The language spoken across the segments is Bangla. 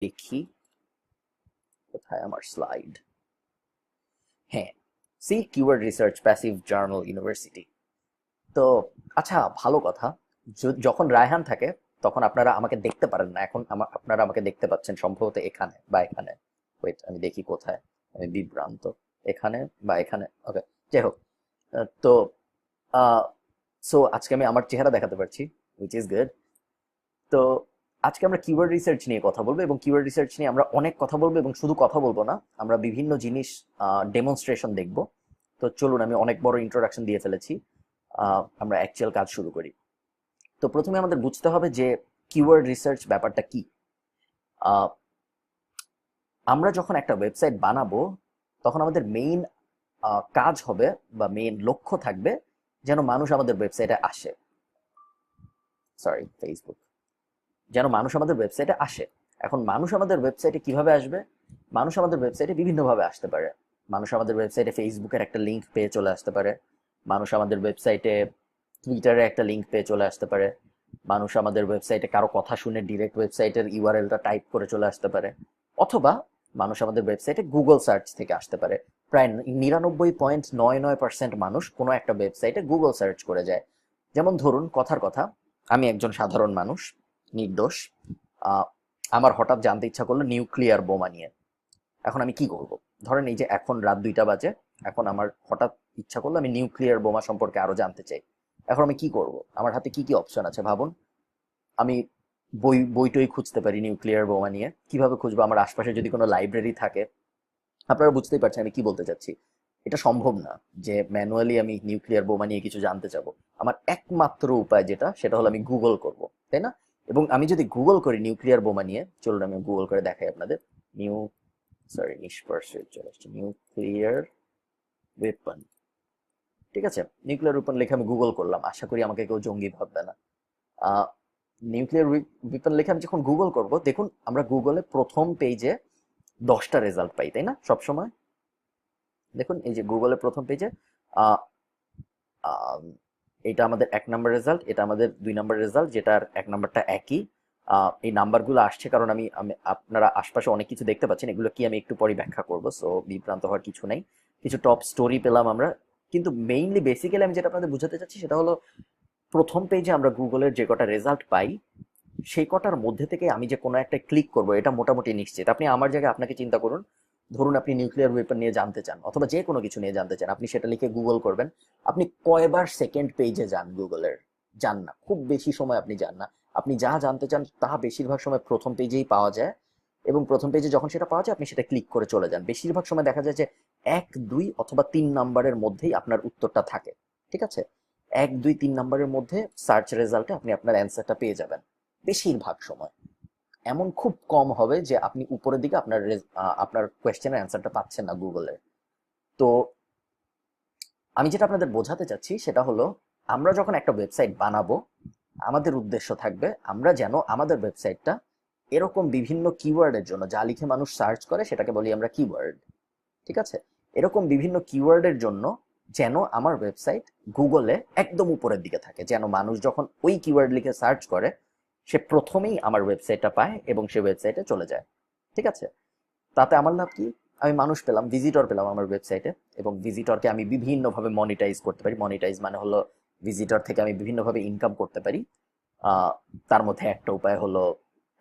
দেখি কোথায় আমার স্লাইড। হ্যাঁ, see keyword research passive journal university. তো আচ্ছা, ভালো কথা। যখন রায়হান থাকে তখন আপনারা আমাকে দেখতে পারেন না, এখন আপনারা আমাকে দেখতে পাচ্ছেন সম্ভবত এখানে বা এখানে। ওয়েট, আমি দেখি কোথায়, আমি বিভ্রান্ত। এখানে বা এখানে, ওকে, যাই হোক। তো সো আজকে আমি আমার চেহারা দেখাতে পারছি, উইচ ইজ গুড। তো আজকে আমরা কিওয়ার্ড রিসার্চ নিয়ে কথা বলবো, এবং কিওয়ার্ড রিসার্চ নিয়ে আমরা অনেক কথা বলবো, এবং শুধু কথা বলবো না, আমরা বিভিন্ন জিনিস ডেমনস্ট্রেশন দেখব। তো চলুন, আমি অনেক বড় ইন্ট্রোডাকশন দিয়ে ফেলেছি, আমরা অ্যাকচুয়াল কাজ শুরু করি। তো প্রথমে আমাদের বুঝতে হবে যে কিওয়ার্ড রিসার্চ ব্যাপারটা কি। আহ, আমরা যখন একটা ওয়েবসাইট বানাবো তখন আমাদের মেইন কাজ হবে বা মেইন লক্ষ্য থাকবে যেন মানুষ আমাদের ওয়েবসাইটে আসে। Sorry, Facebook. যেন মানুষ আমাদের ওয়েবসাইটে আসে। এখন মানুষ আমাদের ওয়েবসাইটে কিভাবে আসবে? মানুষ আমাদের ওয়েবসাইটে বিভিন্নভাবে আসতে পারে। মানুষ আমাদের ওয়েবসাইটে ফেসবুকের একটা লিঙ্ক পেয়ে চলে আসতে পারে। মানুষ আমাদের ওয়েবসাইটে টুইটারে একটা লিঙ্ক পেয়ে চলে আসতে পারে। মানুষ আমাদের ওয়েবসাইটে কারো কথা শুনে ডিরেক্ট ওয়েবসাইটের ইউআরএলটা টাইপ করে চলে আসতে পারে। অথবা মানুষ আমাদের ওয়েবসাইটে গুগল সার্চ থেকে আসতে পারে। প্রায় 99.99% মানুষ কোনো একটা ওয়েবসাইটে গুগল সার্চ করে যায়। যেমন ধরুন, কথার কথা, আমি একজন সাধারণ মানুষ, নির্দোষ। আহ, আমার হঠাৎ জানতে ইচ্ছা করলো নিউক্লিয়ার বোমা নিয়ে। এখন আমি কি করব? ধরেন এই যে এখন রাত 2টা বাজে, এখন আমার হঠাৎ ইচ্ছা করলো আমি নিউক্লিয়ার বোমা সম্পর্কে আরো জানতে চাই। এখন আমি কি করব? আমার হাতে কি কি অপশন আছে ভাবুন। আমি বইটই খুঁজতে পারি নিউক্লিয়ার বোমা নিয়ে। কিভাবে খুঁজবো? আমার আশপাশে যদি কোনো লাইব্রেরি থাকে। আপনারা বুঝতেই পারছেন আমি কি বলতে চাচ্ছি। এটা সম্ভব না যে ম্যানুয়ালি আমি নিউক্লিয়ার বোমা নিয়ে কিছু জানতে চাবো। আমার একমাত্র উপায় যেটা, সেটা হলো আমি গুগল করব, তাই না? এবং আমি যদি গুগল করি নিউক্লিয়ার বোমা নিয়ে, চলুন আমি গুগল করে দেখাই আপনাদের। নিউ সরি, নিষ্পর্ষে চলে আসছে, নিউক্লিয়ার ওয়েপন। ঠিক আছে, নিউক্লিয়ার ওয়েপন লিখে আমি গুগল করলাম, আশা করি আমাকে কেউ জঙ্গি ভাববে না। নিউক্লিয়ার ওয়েপন লিখে আমি যখন গুগল করব, দেখুন আমরা গুগলে প্রথম পেজে 10টা রেজাল্ট পাই, তাই না? সব সময় দেখুন এই যে গুগলে প্রথম পেজে এটা আমাদের 1 নম্বর রেজাল্ট, এটা আমাদের 2 নম্বর রেজাল্ট, যেটার 1 নম্বরটা একই। এই নাম্বারগুলো আসছে কারণ আমি আপনারা আশপাশে অনেক কিছু দেখতে পাচ্ছেন, এগুলো কি আমি একটু পরে ব্যাখ্যা করব, সো বিভ্রান্ত হওয়ার কিছু নেই। কিছু টপ স্টোরি পেলাম আমরা। কিন্তু মেইনলি বেসিক্যালি আমি যেটা আপনাদের বোঝাতে চাচ্ছি সেটা হলো, প্রথম পেজে আমরা গুগলের যে কটা রেজাল্ট পাই, সেই কটার মধ্যে থেকে আমি যে কোনো একটা ক্লিক করব এটা মোটামুটি নিশ্চিত। আপনি আমার জায়গায় আপনাকে চিন্তা করুন, ধরুন আপনি নিউক্লিয়ার ওয়েপন নিয়ে জানতে চান অথবা যে কোনো কিছু নিয়ে জানতে চান, আপনি সেটা লিখে গুগল করবেন। আপনি কয়বার সেকেন্ড পেজে যান গুগলের? যান না, খুব বেশি সময় আপনি যান না। আপনি যা জানতে চান তা বেশিরভাগ সময় প্রথম পেজেই পাওয়া যায়, এবং প্রথম পেজে যখন সেটা পাওয়া যায় আপনি সেটা ক্লিক করে চলে যান। বেশিরভাগ সময় দেখা যায় যে 1, 2 অথবা 3 নম্বরের মধ্যেই আপনার উত্তরটা থাকে। ঠিক আছে, 1, 2, 3 নম্বরের মধ্যে সার্চ রেজাল্টে আপনি আপনার অ্যান্সারটা পেয়ে যাবেন বেশিরভাগ সময়। এমন খুব কম হবে যে আপনি উপরের দিকে আপনার কোয়েশ্চেনের অ্যান্সারটা পাচ্ছেন না গুগলে। তো আমি যেটা আপনাদের বোঝাতে চাচ্ছি সেটা হলো, আমরা যখন একটা ওয়েবসাইট বানাবো, আমাদের উদ্দেশ্য থাকবে আমরা যেন আমাদের ওয়েবসাইটটা এরকম বিভিন্ন কিওয়ার্ডের জন্য, যা লিখে মানুষ সার্চ করে সেটাকে বলি আমরা কিওয়ার্ড। ঠিক আছে, এরকম বিভিন্ন কিওয়ার্ডের জন্য যেন আমার ওয়েবসাইট গুগলে একদম উপরের দিকে থাকে, যেন মানুষ যখন ওই কিওয়ার্ড লিখে সার্চ করে সে প্রথমেই আমার ওয়েবসাইটটা পায় এবং সে ওয়েবসাইটে চলে যায়। ঠিক আছে, তাতে আমার লাভ কি? আমি মানুষ পেলাম, ভিজিটর পেলাম আমার ওয়েবসাইটে, এবং ভিজিটরকে আমি বিভিন্নভাবে মনিটাইজ করতে পারি। মনিটাইজ মানে হলো ভিজিটর থেকে আমি বিভিন্নভাবে ইনকাম করতে পারি। আহ, তার মধ্যে একটা উপায় হলো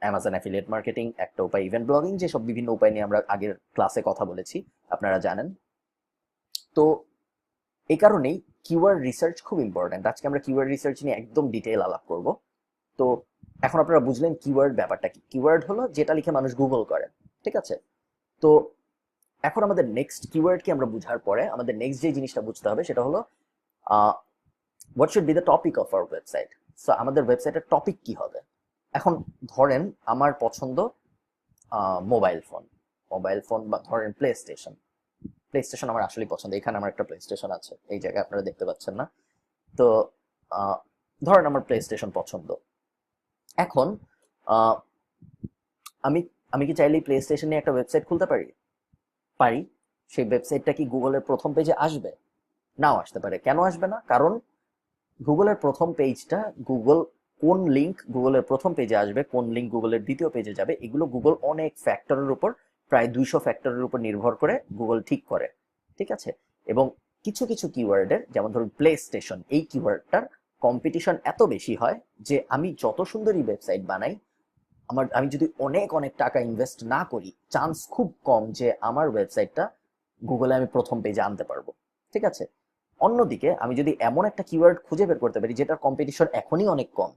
অ্যামাজন অ্যাফিলিয়েট মার্কেটিং, একটা উপায় ইভেন্ট ব্লগিং, যেসব বিভিন্ন উপায় নিয়ে আমরা আগের ক্লাসে কথা বলেছি, আপনারা জানেন। তো এই কারণেই কিওয়ার্ড রিসার্চ খুব ইম্পর্ট্যান্ট। আজকে আমরা কিওয়ার্ড রিসার্চ নিয়ে একদম ডিটেইল আলাপ করব। তো এখন আপনারা বুঝলেন কিওয়ার্ড ব্যাপারটা কি। কিওয়ার্ড হলো যেটা লিখে মানুষ গুগল করে। ঠিক আছে, তো এখন আমাদের নেক্সট কিওয়ার্ড কি আমরা বুঝার পরে আমাদের নেক্সট যে জিনিসটা বুঝতে হবে সেটা হলো, what should be the topic of our website. So আমাদের ওয়েবসাইটের টপিক কি হবে? এখন ধরেন আমার পছন্দ মোবাইল ফোন। মোবাইল ফোন বা ধরেন প্লে স্টেশন। প্লে স্টেশন আমার আসলেই পছন্দ, এখানে আমার একটা প্লে স্টেশন আছে, এই জায়গায় আপনারা দেখতে পাচ্ছেন না। তো আহ, ধরেন আমার প্লে স্টেশন পছন্দ। এখন আহ, আমি আমি কি চাইলেই প্লে স্টেশন নিয়ে একটা ওয়েবসাইট খুলতে পারি? পারি। সেই ওয়েবসাইটটা কি গুগলের প্রথম পেজে আসবে? নাও আসতে পারে। কেন আসবে না? কারণ গুগলের প্রথম পেজটা গুগল কোন লিঙ্ক গুগলের প্রথম পেজে আসবে, কোন লিঙ্ক গুগলের দ্বিতীয় পেজে যাবে, এগুলো গুগল অনেক ফ্যাক্টরের উপর, প্রায় 200 ফ্যাক্টরের উপর নির্ভর করে গুগল ঠিক করে। ঠিক আছে? এবং কিছু কিছু কিওয়ার্ডের, যেমন ধরুন প্লে স্টেশন, এই কিওয়ার্ডটার কম্পিটিশন এত বেশি হয় যে আমি যত সুন্দরই ওয়েবসাইট বানাই, আমি যদি অনেক অনেক টাকা ইনভেস্ট না করি, চান্স খুব কম যে আমার ওয়েবসাইটটা গুগলে আমি প্রথম পেজে আনতে পারবো। ঠিক আছে? অন্যদিকে আমি যদি এমন একটা কিওয়ার্ড খুঁজে বের করতে পারি যেটার কম্পিটিশন এখনই অনেক কম,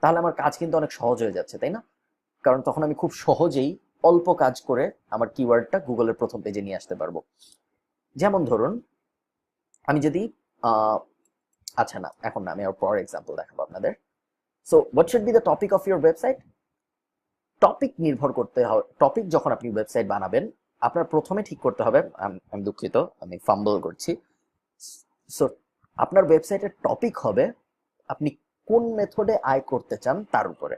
তাহলে আমার কাজ কিন্তু অনেক সহজ হয়ে যাচ্ছে, তাই না? কারণ তখন আমি খুব সহজেই অল্প কাজ করে আমার কিওয়ার্ডটা গুগলের প্রথম পেজে নিয়ে আসতে পারবো। যেমন ধরুন, আমি যদি আহ, আচ্ছা না, এখন না, আমি আর পর এক্সাম্পল দেখাবো আপনাদের। So what should be the topic of your website? Topic নির্ভর করতে হবে, টপিক যখন আপনি ওয়েবসাইট বানাবেন, আপনার প্রথমে ঠিক করতে হবে, আমি দুঃখিত, আমি ফাম্বল করছি। সো আপনার ওয়েবসাইটের টপিক হবে আপনি কোন মেথডে আয় করতে চান তার উপরে।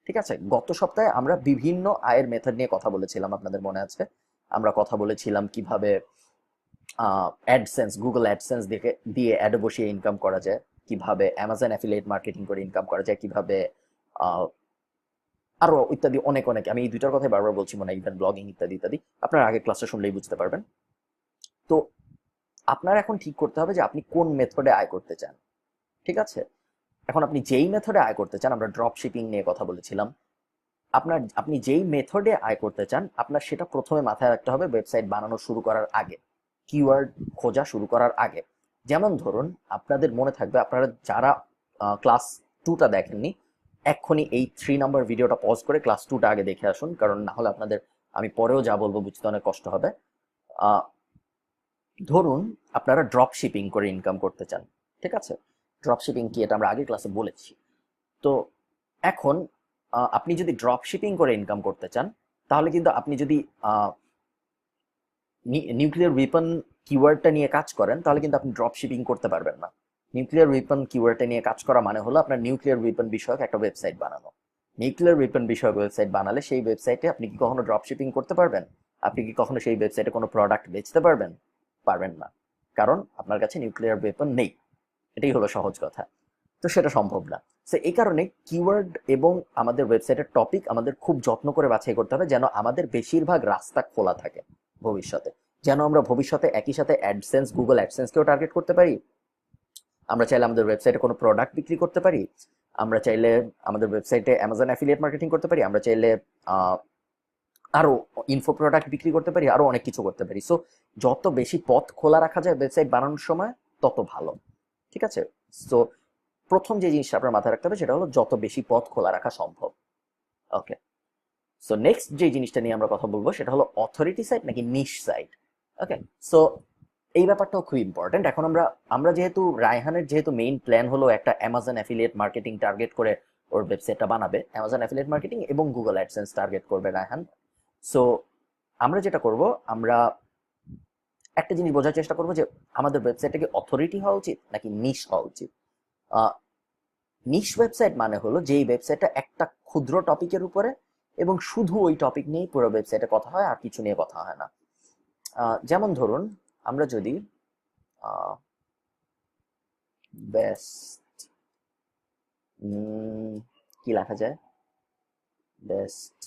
ঠিক আছে? গত সপ্তাহে আমরা বিভিন্ন আয়ের মেথড নিয়ে কথা বলেছিলাম, আপনাদের মনে আছে? আমরা কথা বলেছিলাম কিভাবে অ্যাডসেন্স, গুগল অ্যাডসেন্স দিয়ে অ্যাড বসিয়ে ইনকাম করা যায়, কিভাবে অ্যামাজন অ্যাফিলিয়েট মার্কেটিং করে ইনকাম করা যায়, কিভাবে আহ, আরো ইত্যাদি অনেক অনেক, আমি এই দুইটার কথাই বারবার বলছি মনে হয়, ইভেন্ট ব্লগিং ইত্যাদি ইত্যাদি, আপনার আগে ক্লাসটা শুনলেই বুঝতে পারবেন। তো আপনার এখন ঠিক করতে হবে যে আপনি কোন মেথডে আয় করতে চান। ঠিক আছে? এখন আপনি যেই মেথডে আয় করতে চান, আমরা ড্রপ শিপিং নিয়ে কথা বলেছিলাম, আপনি যেই মেথডে আয় করতে চান, আপনার সেটা প্রথমে মাথায় রাখতে হবে ওয়েবসাইট বানানো শুরু করার আগে, কিওয়ার্ড খোঁজা শুরু করার আগে। যেমন ধরুন, আপনাদের মনে থাকবে, আপনারা যারা ক্লাস 2টা দেখেননি, এক্ষুনি এই 3 নম্বর ভিডিওটা পজ করে ক্লাস 2টা আগে দেখে আসুন, কারণ না হলে আপনাদের আমি পরেও যা বলবো বুঝতে অনেক কষ্ট হবে। আহ, ধরুন আপনারা ড্রপ শিপিং করে ইনকাম করতে চান। ঠিক আছে? ড্রপ শিপিং কি, এটা আমরা আগের ক্লাসে বলেছি। তো এখন আপনি যদি ড্রপ শিপিং করে ইনকাম করতে চান, তাহলে কিন্তু আপনি যদি নিউক্লিয়ার উইপন কিওয়ার্ডটা নিয়ে কাজ করেন, তাহলে কিন্তু আপনি ড্রপ শিপিং করতে পারবেন না। নিউক্লিয়ার উইপন কিওয়ার্ডটা নিয়ে কাজ করা মানে হলো আপনার নিউক্লিয়ার উইপন বিষয়ক একটা ওয়েবসাইট বানানো। নিউক্লিয়ার উইপন বিষয়ক ওয়েবসাইট বানালে সেই ওয়েবসাইটে আপনি কি কখনো ড্রপ শিপিং করতে পারবেন? আপনি কি কখনো সেই ওয়েবসাইটে কোনো প্রোডাক্ট বেচতে পারবেন? পারবেন না, কারণ আপনার কাছে নিউক্লিয়ার ওয়েপন নেই। এটাই হলো সহজ কথা। তো সেটা সম্ভব না। সো এই কারণে কিওয়ার্ড এবং আমাদের ওয়েবসাইটের টপিক আমাদের খুব যত্ন করে বাছাই করতে হবে, যেন আমাদের বেশিরভাগ রাস্তা খোলা থাকে ভবিষ্যতে, যেন আমরা ভবিষ্যতে একই সাথে অ্যাডসেন্স, গুগল অ্যাডসেন্সকেও টার্গেট করতে পারি। আমরা চাইলে আমাদের ওয়েবসাইটে কোনো প্রোডাক্ট বিক্রি করতে পারি, আমরা চাইলে আমাদের ওয়েবসাইটে অ্যামাজন অ্যাফিলিয়েট মার্কেটিং করতে পারি, আমরা চাইলে আরো ইনফো প্রোডাক্ট বিক্রি করতে পারি, আরো অনেক কিছু করতে পারি। সো যত বেশি পথ খোলা রাখা যায় ওয়েবসাইট বানানোর সময়, তত ভালো। ঠিক আছে? সো প্রথম যে জিনিসটা আপনার মাথায় রাখতে হবে সেটা হলো যত বেশি পথ খোলা রাখা সম্ভব। ওকে। সো নেক্সট যে জিনিসটা নিয়ে আমরা কথা বলবো সেটা হলো অথরিটি সাইট নাকি নিশ সাইট। ওকে। সো এই ব্যাপারটাও খুব ইম্পর্টেন্ট। এখন আমরা যেহেতু রায়হানের যেহেতু মেইন প্ল্যান হলো একটা অ্যামাজন অ্যাফিলিয়েট মার্কেটিং টার্গেট করে ওর ওয়েবসাইটটা বানাবে, অ্যামাজন অ্যাফিলিয়েট মার্কেটিং এবং গুগল অ্যাডসেন্স টার্গেট করবে রায়হান। সো আমরা যেটা করব, আমরা একটা জিনিস বোঝার চেষ্টা করবো যে আমাদের ওয়েবসাইটটা কি অথরিটি হওয়া উচিত নাকি নিশ হওয়া উচিত। নিশ ওয়েবসাইট মানে হলো যেই ওয়েবসাইটটা একটা ক্ষুদ্র টপিকের উপরে এবং শুধু ওই টপিক নিয়েই পুরো ওয়েবসাইটে কথা হয়, আর কিছু নিয়ে কথা হয় না। যেমন ধরুন, আমরা যদি বেস্ট, কি লেখা যায়, বেস্ট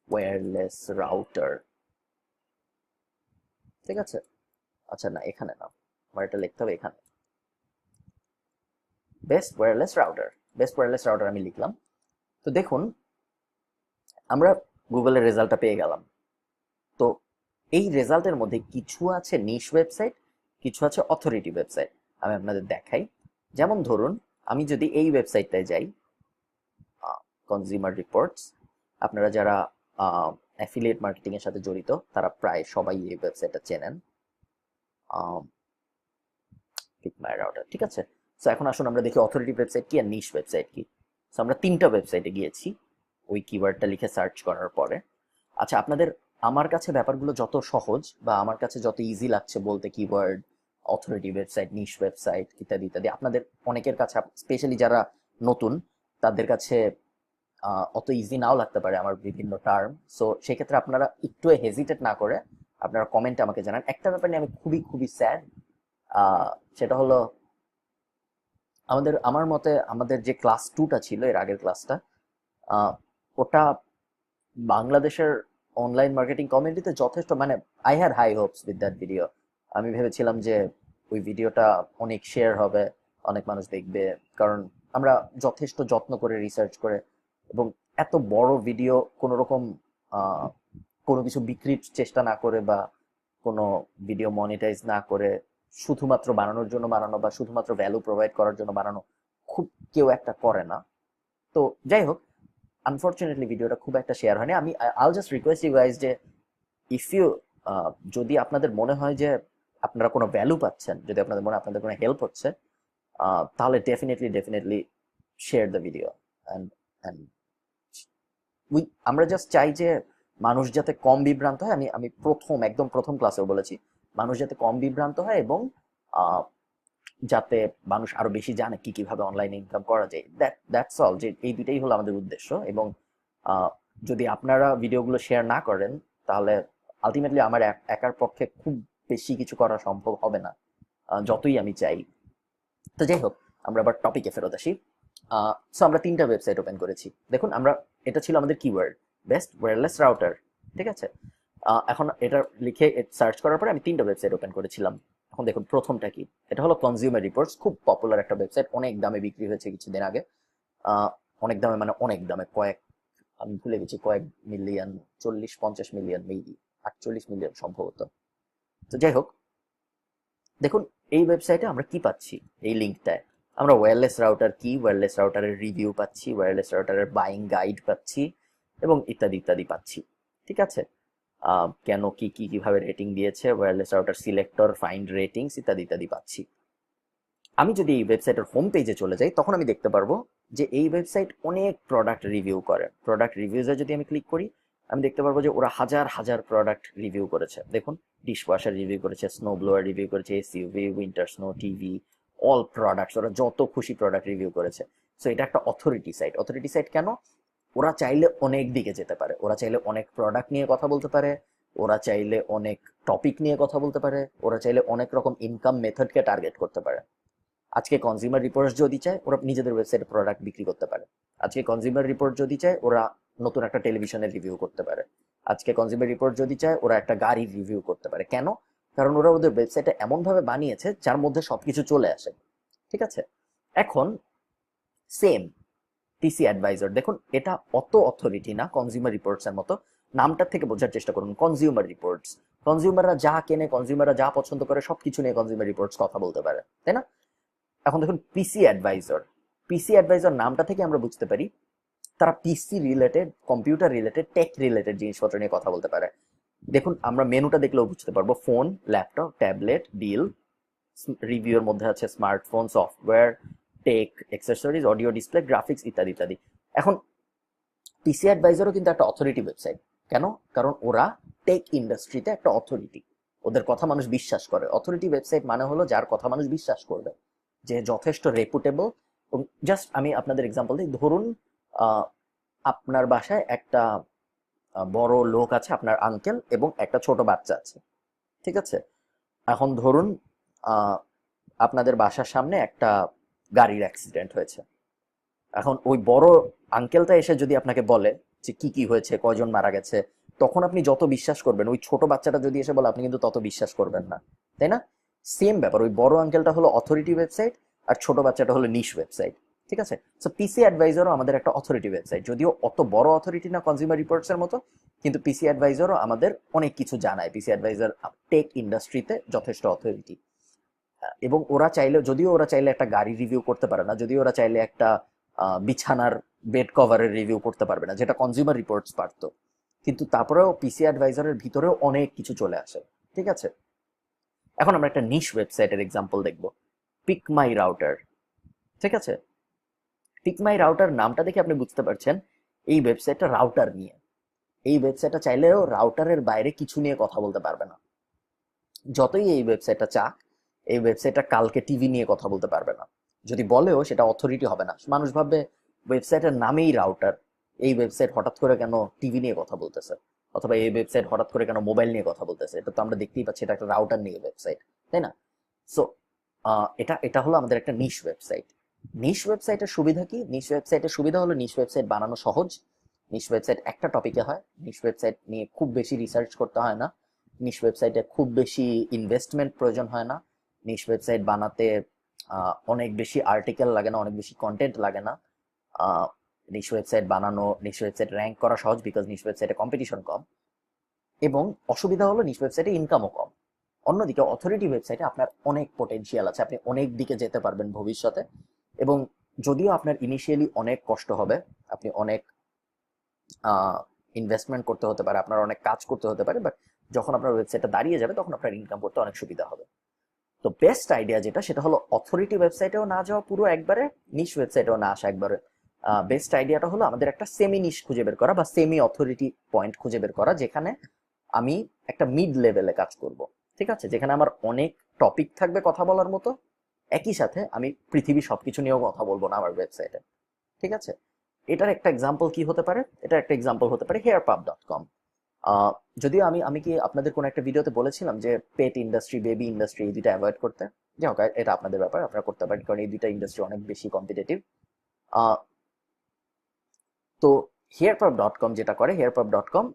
ওয়্যারলেস রাউটার। ঠিক আছে? আচ্ছা না, এখানে না, আমার এটা লিখতে হবে এখানে, best wireless router. Best wireless router আমি লিখলাম। তো দেখুন, আমরা গুগলের রেজাল্টটা পেয়ে গেলাম। তো এই রেজাল্টের মধ্যে কিছু আছে নিশ ওয়েবসাইট, কিছু আছে অথরিটি ওয়েবসাইট। আমি আপনাদের দেখাই। যেমন ধরুন, আমি যদি এই ওয়েবসাইটটায় যাই, কনজিউমার রিপোর্টস, আপনারা যারা অ্যাফিলিয়েট মার্কেটিং এর সাথে জড়িত তারা প্রায় সবাই এই ওয়েবসাইটটা চেনেন, পিক মাই রাউটার। ঠিক আছে? সো এখন আসুন আমরা দেখি অথরিটি ওয়েবসাইট কি আর নিশ ওয়েবসাইট কি। সো আমরা 3টা ওয়েবসাইটে গিয়েছি ওই কিওয়ার্ডটা লিখে সার্চ করার পরে। আচ্ছা, আমার কাছে ব্যাপারগুলো যত সহজ বা আমার কাছে যত ইজি লাগছে বলতে, কিওয়ার্ড, অথরিটি ওয়েবসাইট, নিশ ওয়েবসাইট ইত্যাদি ইত্যাদি, আপনাদের অনেকের কাছে, স্পেশালি যারা নতুন, তাদের কাছে অত ইজি নাও লাগতে পারে আমার বিভিন্ন টার্ম। সো সেক্ষেত্রে আপনারা একটু হেজিটেট না করে আপনারা কমেন্টে আমাকে জানান। একটা ব্যাপার নিয়ে আমি খুবই খুবই স্যাড, আহ, সেটা হলো আমার মতে আমাদের যে ক্লাস 2টা ছিল, এর আগের ক্লাসটা, ওটা বাংলাদেশের অনলাইন মার্কেটিং কমিউনিটিতে যথেষ্ট, মানে I had high hopes with that video. আমি ভেবেছিলাম যে ওই ভিডিওটা অনেক শেয়ার হবে, অনেক মানুষ দেখবে, কারণ আমরা যথেষ্ট যত্ন করে রিসার্চ করে, এবং এত বড় ভিডিও কোনো রকম আহ, কোনো কিছু বিক্রির চেষ্টা না করে, বা কোনো ভিডিও মনিটাইজ না করে, শুধুমাত্র বানানোর জন্য বানানো বা শুধুমাত্র ভ্যালু প্রোভাইড করার জন্য বানানো খুব কেউ একটা করে না। তো যাই হোক, আনফরচুনেটলি ভিডিওটা খুব একটা শেয়ার হয়নি। আইল জাস্ট রিকোয়েস্ট ইউ গাইজ যে ইফ ইউ, যদি আপনাদের মনে হয় যে আপনারা কোনো ভ্যালু পাচ্ছেন, যদি আপনাদের মনে হয় আপনাদের কোনো হেল্প হচ্ছে, তাহলে definitely definitely share the video. And and আমরা জাস্ট চাই যে মানুষ যাতে কম বিভ্রান্ত হয়। আমি আমি একদম প্রথম ক্লাসেও বলেছি, মানুষ যাতে কম বিভ্রান্ত হয়, এবং আহ, যাতে মানুষ আরো বেশি জানে কি কিভাবে অনলাইন ইনকাম করা যায়। দ্যাটস অল, যে এই দুইটাই হলো আমাদের উদ্দেশ্য। এবং আহ, যদি আপনারা ভিডিওগুলো শেয়ার না করেন, তাহলে আলটিমেটলি আমার একার পক্ষে খুব বেশি কিছু করা সম্ভব হবে না, যতই আমি চাই। তো যাই হোক, আমরা আবার টপিকে ফেরত আসি। সো আমরা 3টা ওয়েবসাইট ওপেন করেছি। দেখুন, আমরা, এটা ছিল আমাদের কিওয়ার্ড, বেস্ট ওয়্যারলেস রাউটার। ঠিক আছে, এখন এটা লিখে সার্চ করার পরে আমি 3টা ওয়েবসাইট ওপেন করেছিলাম। এখন দেখুন প্রথমটা কি, এটা হলো কনজিউমার রিপোর্টস। খুব পপুলার একটা ওয়েবসাইট, অনেক দামে বিক্রি হয়েছে কিছুদিন আগে। আহ, অনেক দামে মানে অনেক দামে, আমি ভুলে গেছি, কয়েক মিলিয়ন, 40-50 মিলিয়ন, মেবি 48 মিলিয়ন সম্ভবত। তো যাই হোক, দেখুন এই ওয়েবসাইটে আমরা কি পাচ্ছি। এই লিঙ্কটায় আমরা ওয়্যারলেস রাউটার কি, ওয়্যারলেস রাউটারের রিভিউ পাচ্ছি, ওয়্যারলেস রাউটারের বাইং গাইড পাচ্ছি, এবং ইত্যাদি ইত্যাদি পাচ্ছি। ঠিক আছে, কেন, কি কি কিভাবে রেটিং দিয়েছে, wireless router selector, find ratings, ইত্যাদি ইত্যাদি পাচ্ছি। আমি যদি এই ওয়েবসাইটের হোম পেজে চলে যাই, তখন আমি দেখতে পারবো যে এই ওয়েবসাইট অনেক প্রোডাক্ট রিভিউ করে। প্রোডাক্ট রিভিউজে যদি আমি ক্লিক করি, আমি দেখতে পারবো যে ওরা হাজার হাজার প্রোডাক্ট রিভিউ করেছে। দেখুন, ডিশওয়াশার রিভিউ করেছে, স্নো ব্লোয়ার রিভিউ করেছে, SUV, winter snow, TV, all products, ওরা যত খুশি প্রোডাক্ট রিভিউ করেছে। সো এটা একটা অথরিটি সাইট। অথরিটি সাইট কেন? ওরা চাইলে অনেক দিকে যেতে পারে, ওরা চাইলে অনেক প্রোডাক্ট নিয়ে কথা বলতে পারে, ওরা চাইলে অনেক টপিক নিয়ে কথা বলতে পারে, ওরা চাইলে অনেক রকম ইনকাম মেথডকে টার্গেট করতে পারে। আজকে কনজিউমার রিপোর্ট যদি চায়, ওরা নিজেদের ওয়েবসাইটে প্রোডাক্ট বিক্রি করতে পারে। আজকে কনজিউমার রিপোর্ট যদি চায়, ওরা নতুন একটা টেলিভিশনের রিভিউ করতে পারে। আজকে কনজিউমার রিপোর্ট যদি চায়, ওরা একটা গাড়ির রিভিউ করতে পারে। কেন? কারণ ওরা ওদের ওয়েবসাইটে এমন ভাবে বানিয়েছে যার মধ্যে সবকিছু চলে আসে। ঠিক আছে, এখন সেম টিসি অ্যাডভাইজার, দেখুন এটা অত অথরিটি না কনজিউমার রিপোর্টস এর মতো। নামটার থেকে বোঝার চেষ্টা করুন, কনজিউমার রিপোর্টস। কনজিউমাররা যা কেনে, কনজিউমাররা যা পছন্দ করে, সবকিছু নিয়ে কনজিউমার রিপোর্টস কথা বলতে পারে, তাই না? এখন দেখুন পিসি অ্যাডভাইজর। পিসি অ্যাডভাইজর নামটা থেকে আমরা বুঝতে পারি তারা PC related, computer related, tech related জিনিসপত্র নিয়ে কথা বলতে পারে। দেখুন আমরা মেনুটা দেখলেও বুঝতে পারবো, ফোন, ল্যাপটপ, ট্যাবলেট, ডিল, রিভিউর মধ্যে আছে smartphone, software, tech, accessories, audio, display, graphics, ইত্যাদি ইত্যাদি। এখন পিসি অ্যাডভাইজারও কিন্তু একটা অথরিটি ওয়েবসাইট। কেন? কারণ ওরা টেক ইন্ডাস্ট্রিতে একটা অথরিটি, ওদের কথা মানুষ বিশ্বাস করে। অথরিটি ওয়েবসাইট মানে হলো যার কথা মানুষ বিশ্বাস করবে, যে যথেষ্ট রেপুটেবল। জাস্ট আমি আপনাদের এক্সাম্পল দিই, ধরুন আহ, আপনার বাসায় একটা বড় লোক আছে, আপনার আঙ্কেল, এবং একটা ছোট বাচ্চা আছে। ঠিক আছে, এখন ধরুন আহ, আপনাদের বাসার সামনে একটা গাড়ির অ্যাক্সিডেন্ট হয়েছে। এখন ওই বড় আঙ্কেলটা এসে যদি আপনাকে বলে যে কি কি হয়েছে, কয়জন মারা গেছে, তখন আপনি যত বিশ্বাস করবেন, ওই ছোট বাচ্চাটা যদি এসে বলে, আপনি কিন্তু তত বিশ্বাস করবেন না, তাই না? সেম ব্যাপার, ওই বড় আঙ্কেলটা হলো অথরিটি ওয়েবসাইট, আর ছোট বাচ্চাটা হলো নিশ ওয়েবসাইট। ঠিক আছে, সো পিসি অ্যাডভাইজারও আমাদের একটা অথরিটি ওয়েবসাইট, যদিও অত বড় অথরিটি না কনজিউমার রিপোর্টস এর মতো, কিন্তু পিসি অ্যাডভাইজারও আমাদের অনেক কিছু জানায়। পিসি অ্যাডভাইজার টেক ইন্ডাস্ট্রিতে যথেষ্ট অথরিটি। এবং ওরা চাইলে, যদিও ওরা চাইলে একটা গাড়ি রিভিউ করতে পারে না, যদিও ওরা চাইলে একটা বিছানার বেড কভারের রিভিউ করতে পারবে না, যেটা কনজিউমার রিপোর্টস পারতো, কিন্তু তারপরেও পিসি অ্যাডভাইজারের ভিতরেও অনেক কিছু চলে আসে। ঠিক আছে, এখন আমরা একটা নিশ ওয়েবসাইটের এক্সাম্পল দেখব, পিক মাই রাউটার। ঠিক আছে, পিক মাই রাউটার নামটা দেখে আপনি বুঝতে পারছেন এই ওয়েবসাইটটা রাউটার নিয়ে। এই ওয়েবসাইটটা চাইলেও রাউটারের বাইরে কিছু নিয়ে কথা বলতে পারবে না। যতই এই ওয়েবসাইটটা চাক, এই ওয়েবসাইটটা কালকে টিভি নিয়ে কথা বলতে পারবে না। যদি বলেও সেটা অথরিটি হবে না। মানুষ ভাববে ওয়েবসাইটের নামেই রাউটার, এই ওয়েবসাইট হঠাৎ করে কেন টিভি নিয়ে কথা বলতেছে, অথবা এই ওয়েবসাইট হঠাৎ করে কেন মোবাইল নিয়ে কথা বলতেছে। এটা তো আমরা দেখতেই পাচ্ছি এটা একটা রাউটার নিয়ে ওয়েবসাইট, তাই না? সো এটা এটা হলো আমাদের একটা নিশ ওয়েবসাইট। নিশ ওয়েবসাইটের সুবিধা কি? নিশ ওয়েবসাইটের সুবিধা হলো নিশ ওয়েবসাইট বানানো সহজ। নিশ ওয়েবসাইট একটা টপিকে হয়। নিশ ওয়েবসাইট নিয়ে খুব বেশি রিসার্চ করতে হয় না। নিশ ওয়েবসাইটে খুব বেশি ইনভেস্টমেন্ট প্রয়োজন হয় না। নিশ ওয়েবসাইট বানাতে অনেক বেশি আর্টিকেল লাগে না, অনেক বেশি কন্টেন্ট লাগে না। নিশ ওয়েবসাইট বানানো, নিশ ওয়েবসাইট র্যাঙ্ক করা সহজ, বিকজ নিশ ওয়েবসাইটে কম্পিটিশন কম। এবং অসুবিধা হলো নিশ ওয়েবসাইটে ইনকামও কম। অন্যদিকে অথরিটি ওয়েবসাইটে আপনার অনেক পোটেনশিয়াল আছে, আপনি অনেক দিকে যেতে পারবেন ভবিষ্যতে। এবং যদিও আপনার ইনিশিয়ালি অনেক কষ্ট হবে, আপনি অনেক ইনভেস্টমেন্ট করতে হতে পারে, আপনার অনেক কাজ করতে হতে পারে, বাট যখন আপনার ওয়েবসাইটটা দাঁড়িয়ে যাবে তখন আপনার ইনকাম করতে অনেক সুবিধা হবে। তো বেস্ট আইডিয়া যেটা, সেটা হলো অথরিটি ওয়েবসাইটেও না যাওয়া পুরো একবারে, নিশ ওয়েবসাইটেও না আসা একবারে। বেস্ট আইডিয়াটা হলো আমাদের একটা সেমি নিশ খুঁজে বের করা বা সেমি অথরিটি পয়েন্ট খুঁজে বের করা, যেখানে আমি একটা মিড লেভেলে কাজ করব। ঠিক আছে, যেখানে আমার অনেক টপিক থাকবে কথা বলার মতো, একই সাথে আমি পৃথিবী সবকিছু নিয়েও কথা বলবো না আমার ওয়েবসাইটে। ঠিক আছে, এটার একটা এক্সাম্পল কি হতে পারে? এটা একটা এক্সাম্পল হতে পারে hairpub.com। যদিও আমি আমি কি আপনাদের কোন একটা ভিডিওতে বলেছিলাম যে পেট ইন্ডাস্ট্রি, বেবি ইন্ডাস্ট্রি, এই দুইটা অ্যাভয়েড করতে? যাই হোক, এটা আপনাদের ব্যাপার, আপনারা করতে পারেন, কারণ এই দুইটা ইন্ডাস্ট্রি অনেক বেশি কম্পিটিটিভ। তো hairpub.com যেটা করে, hairpub.com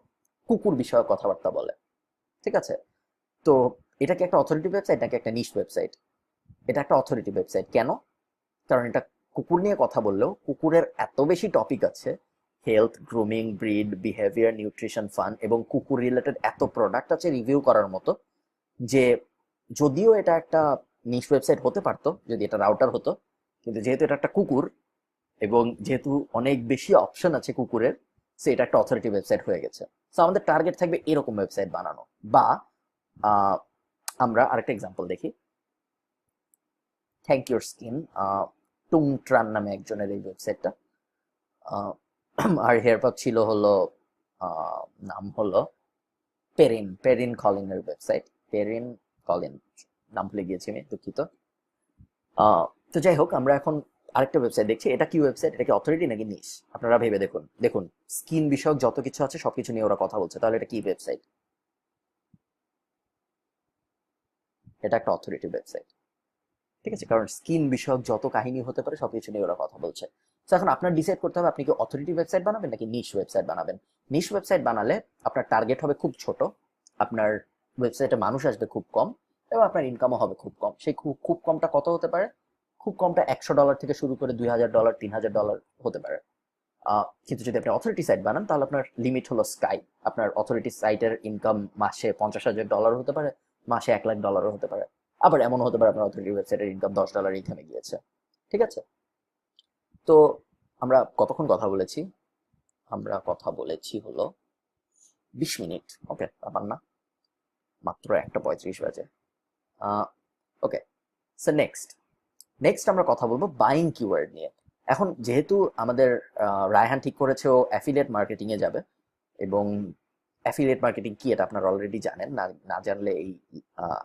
কুকুর বিষয়ক কথাবার্তা বলে। ঠিক আছে, তো এটা কি একটা অথরিটি ওয়েবসাইট নাকি একটা নিশ ওয়েবসাইট? এটা একটা অথরিটি ওয়েবসাইট। কেন? কারণ এটা কুকুর নিয়ে কথা বললেও কুকুরের এত বেশি টপিক আছে, health, grooming, breed, behaviour, nutrition, fun, এবং কুকুর রিলেটেড এত প্রোডাক্ট আছে রিভিউ করার মতো, যে যদিও এটা একটা নিশ ওয়েবসাইট হতে পারতো যদি এটা রাউটার হতো, কিন্তু যেহেতু এটা একটা কুকুর এবং যেহেতু অনেক বেশি অপশন আছে কুকুরের, সো এটা একটা অথরিটি ওয়েবসাইট হয়ে গেছে। সো আমাদের টার্গেট থাকবে এরকম ওয়েবসাইট বানানো। বা আমরা আরেকটা এক্সাম্পল দেখি। থ্যাংক ইউর স্কিন, টুংট্রান নামে একজনের এই ওয়েবসাইটটা। আর হেয়ারপাব ছিল হলো, নাম হলো পেরিন, পেরিন কলিনের ওয়েবসাইট। পেরিন কলিন, নাম ভুলে গিয়েছি আমি, দুঃখিত। তো যাই হোক, আমরা এখন আরেকটা ওয়েবসাইট দেখছি। এটা কি ওয়েবসাইট? এটা কি অথরিটি নাকি নিশ? আপনারা ভেবে দেখুন। দেখুন, স্কিন বিষয়ক যত কিছু আছে সবকিছু নিয়ে ওরা কথা বলছে, তাহলে এটা কি ওয়েবসাইট? এটা একটা অথরিটি ওয়েবসাইট। ঠিক আছে, কারণ স্কিন বিষয়ক যত কাহিনী হতে পারে সবকিছু নিয়ে ওরা কথা বলছে। তো এখন আপনার ডিসাইড করতে হবে আপনি কি অথরিটি ওয়েবসাইট বানাবেন নাকি নিশ ওয়েবসাইট বানাবেন। নিশ ওয়েবসাইট বানালে আপনার টার্গেট হবে খুব ছোট, আপনার ওয়েবসাইটে মানুষ আসবে খুব কম, এবং আপনার ইনকামও হবে খুব কম। সেই খুব খুব কমটা কত হতে পারে? খুব কমটা $100 থেকে শুরু করে $2000, $3000 হতে পারে। কিন্তু যদি আপনি অথরিটি সাইট বানান তাহলে আপনার লিমিট হলো স্কাই। আপনার অথরিটি সাইটের ইনকাম মাসে $50,000 হতে পারে, মাসে $1,00,000 হতে পারে। আবার এমন হতে পারে আপনার অথরিটি ওয়েবসাইটের ইনকাম $10 থেমে গিয়েছে। ঠিক আছে, তো আমরা কতক্ষণ কথা বলেছি? আমরা কথা বলেছি হলো 20 মিনিট। ওকে, ব্যাপার না, মাত্র 1:35 বাজে। ওকে, সো নেক্সট নেক্সট আমরা কথা বলবো বাইং কিওয়ার্ড নিয়ে। এখন যেহেতু আমাদের রায়হান ঠিক করেছে ও অ্যাফিলিয়েট মার্কেটিং এ যাবে, এবং অ্যাফিলিয়েট মার্কেটিং কি এটা আপনারা অলরেডি জানেন, না না জানলে এই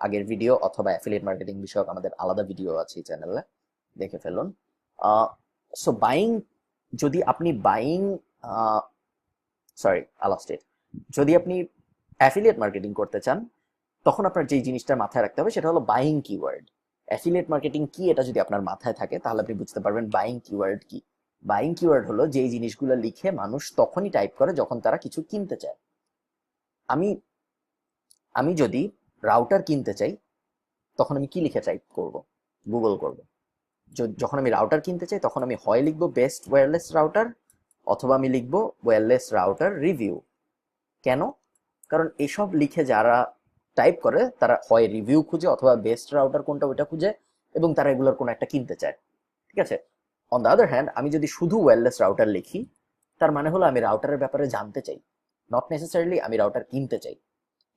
আগের ভিডিও অথবা অ্যাফিলিয়েট মার্কেটিং বিষয়ক আমাদের আলাদা ভিডিও আছে এই চ্যানেলে, দেখে ফেলুন। সো বাইং, যদি আপনি বাইং, সরি আলাস্টেট, যদি আপনি অ্যাফিলিয়েট মার্কেটিং করতে চান, তখন আপনার যেই জিনিসটা মাথায় রাখতে হবে সেটা হলো বাইং কিওয়ার্ড। অ্যাফিলিয়েট মার্কেটিং কি এটা যদি আপনার মাথায় থাকে তাহলে আপনি বুঝতে পারবেন বাইং কিওয়ার্ড কি। বাইং কিওয়ার্ড হলো যেই জিনিসগুলো লিখে মানুষ তখনই টাইপ করে যখন তারা কিছু কিনতে চায়। আমি আমি যদি রাউটার কিনতে চাই, তখন আমি কি লিখে টাইপ করব? গুগল করব। যখন আমি রাউটার কিনতে চাই তখন আমি হয় লিখবো বেস্ট ওয়্যারলেস রাউটার, অথবা আমি লিখবো ওয়্যারলেস রাউটার রিভিউ। কেন? কারণ এসব লিখে যারা টাইপ করে তারা হয় রিভিউ খুঁজে অথবা বেস্ট রাউটার কোনটা ওইটা খুঁজে, এবং তারা এগুলোর কোনো একটা কিনতে চায়। ঠিক আছে, অন দ্য আদার হ্যান্ড আমি যদি শুধু ওয়্যারলেস রাউটার লিখি, তার মানে হলো আমি রাউটারের ব্যাপারে জানতে চাই, নট নেসেসারিলি আমি রাউটার কিনতে চাই।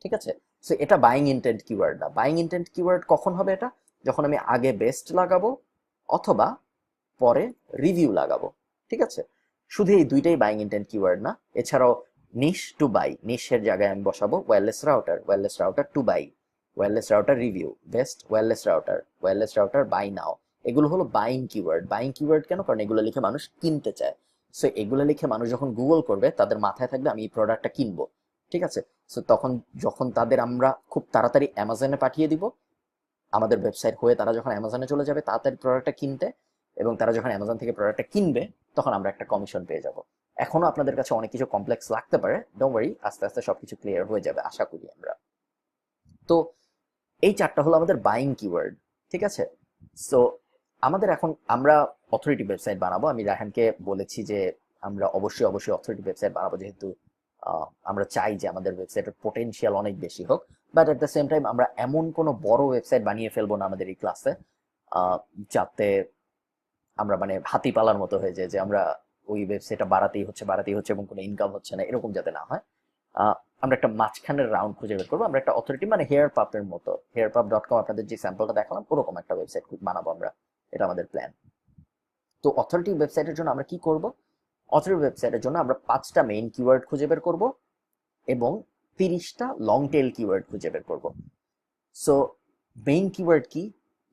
ঠিক আছে, সো এটা বাইং ইন্টেন্ট কিওয়ার্ড না। বাইং ইন্টেন্ট কিওয়ার্ড কখন হবে? এটা যখন আমি আগে বেস্ট লাগাবো অথবা পরে রিভিউ লাগাবো। ঠিক আছে, শুধু এই দুইটাই বাইং ইন্টেন্ট কিওয়ার্ড না, এছাড়াও নিশ টু বাই, নিশের জায়গায় আমি বসাবো wireless router to buy, wireless router review, best wireless router buy now. এগুলো হলো বাইং কিওয়ার্ড। বাইং কিওয়ার্ড কেন? কারণ এগুলো লিখে মানুষ কিনতে চায়। সো এগুলো লিখে মানুষ যখন গুগল করবে তাদের মাথায় থাকবে আমি এই প্রোডাক্টটা কিনবো। ঠিক আছে, সো তখন যখন তাদের আমরা খুব তাড়াতাড়ি অ্যামাজনে পাঠিয়ে দিব, আমাদের ওয়েবসাইট হয়ে তারা যখন অ্যামাজনে চলে যাবে তাড়াতাড়ি প্রোডাক্টটা কিনতে, এবং তারা যখন অ্যামাজন থেকে প্রোডাক্টটা কিনবে তখন আমরা একটা কমিশন পেয়ে যাব। এখনো আপনাদের কাছে অনেক কিছু কমপ্লেক্স লাগতে পারে, ডোন্ট ওয়ারি, আস্তে আস্তে সবকিছু ক্লিয়ার হয়ে যাবে আশা করি আমরা। তো এই চারটা হলো আমাদের বাইং কিওয়ার্ড, ঠিক আছে। সো আমাদের এখন আমরা অথরিটি ওয়েবসাইট বানাবো। আমি রায়হানকে বলেছি যে আমরা অবশ্যই অবশ্যই অথরিটি ওয়েবসাইট বানাবো, যেহেতু আমরা চাই যে আমাদের ওয়েবসাইটের পোটেনশিয়াল অনেক বেশি হোক। But at the same time আমরা এমন কোনো বড় ওয়েবসাইট বানিয়ে ফেলবো না আমাদের এই ক্লাসে যাতে আমরা মানে হাতি পালার মতো হয়ে যায়, যে আমরা ওই ওয়েবসাইটটা বাড়াতেই হচ্ছে এবং কোনো ইনকাম হচ্ছে না, এরকম যাতে না হয়। আমরা একটা মাঝখানের রাউন্ড খুঁজে বের করবো। আমরা একটা অথরিটি মানে হেয়ার পাপের মতো, hearpup.com আপনাদের যে স্যাম্পলটা দেখালাম ওরকম একটা ওয়েবসাইট বানাবো আমরা, এটা আমাদের প্ল্যান। তো অথরিটি ওয়েবসাইটের জন্য আমরা কি করব? অথরিটি ওয়েবসাইটের জন্য আমরা 5টা মেইন কিওয়ার্ড খুঁজে বের করব এবং 30টা লং টেল কিওয়ার্ড খুঁজে বের করব। সো মেইন কিওয়ার্ড কি?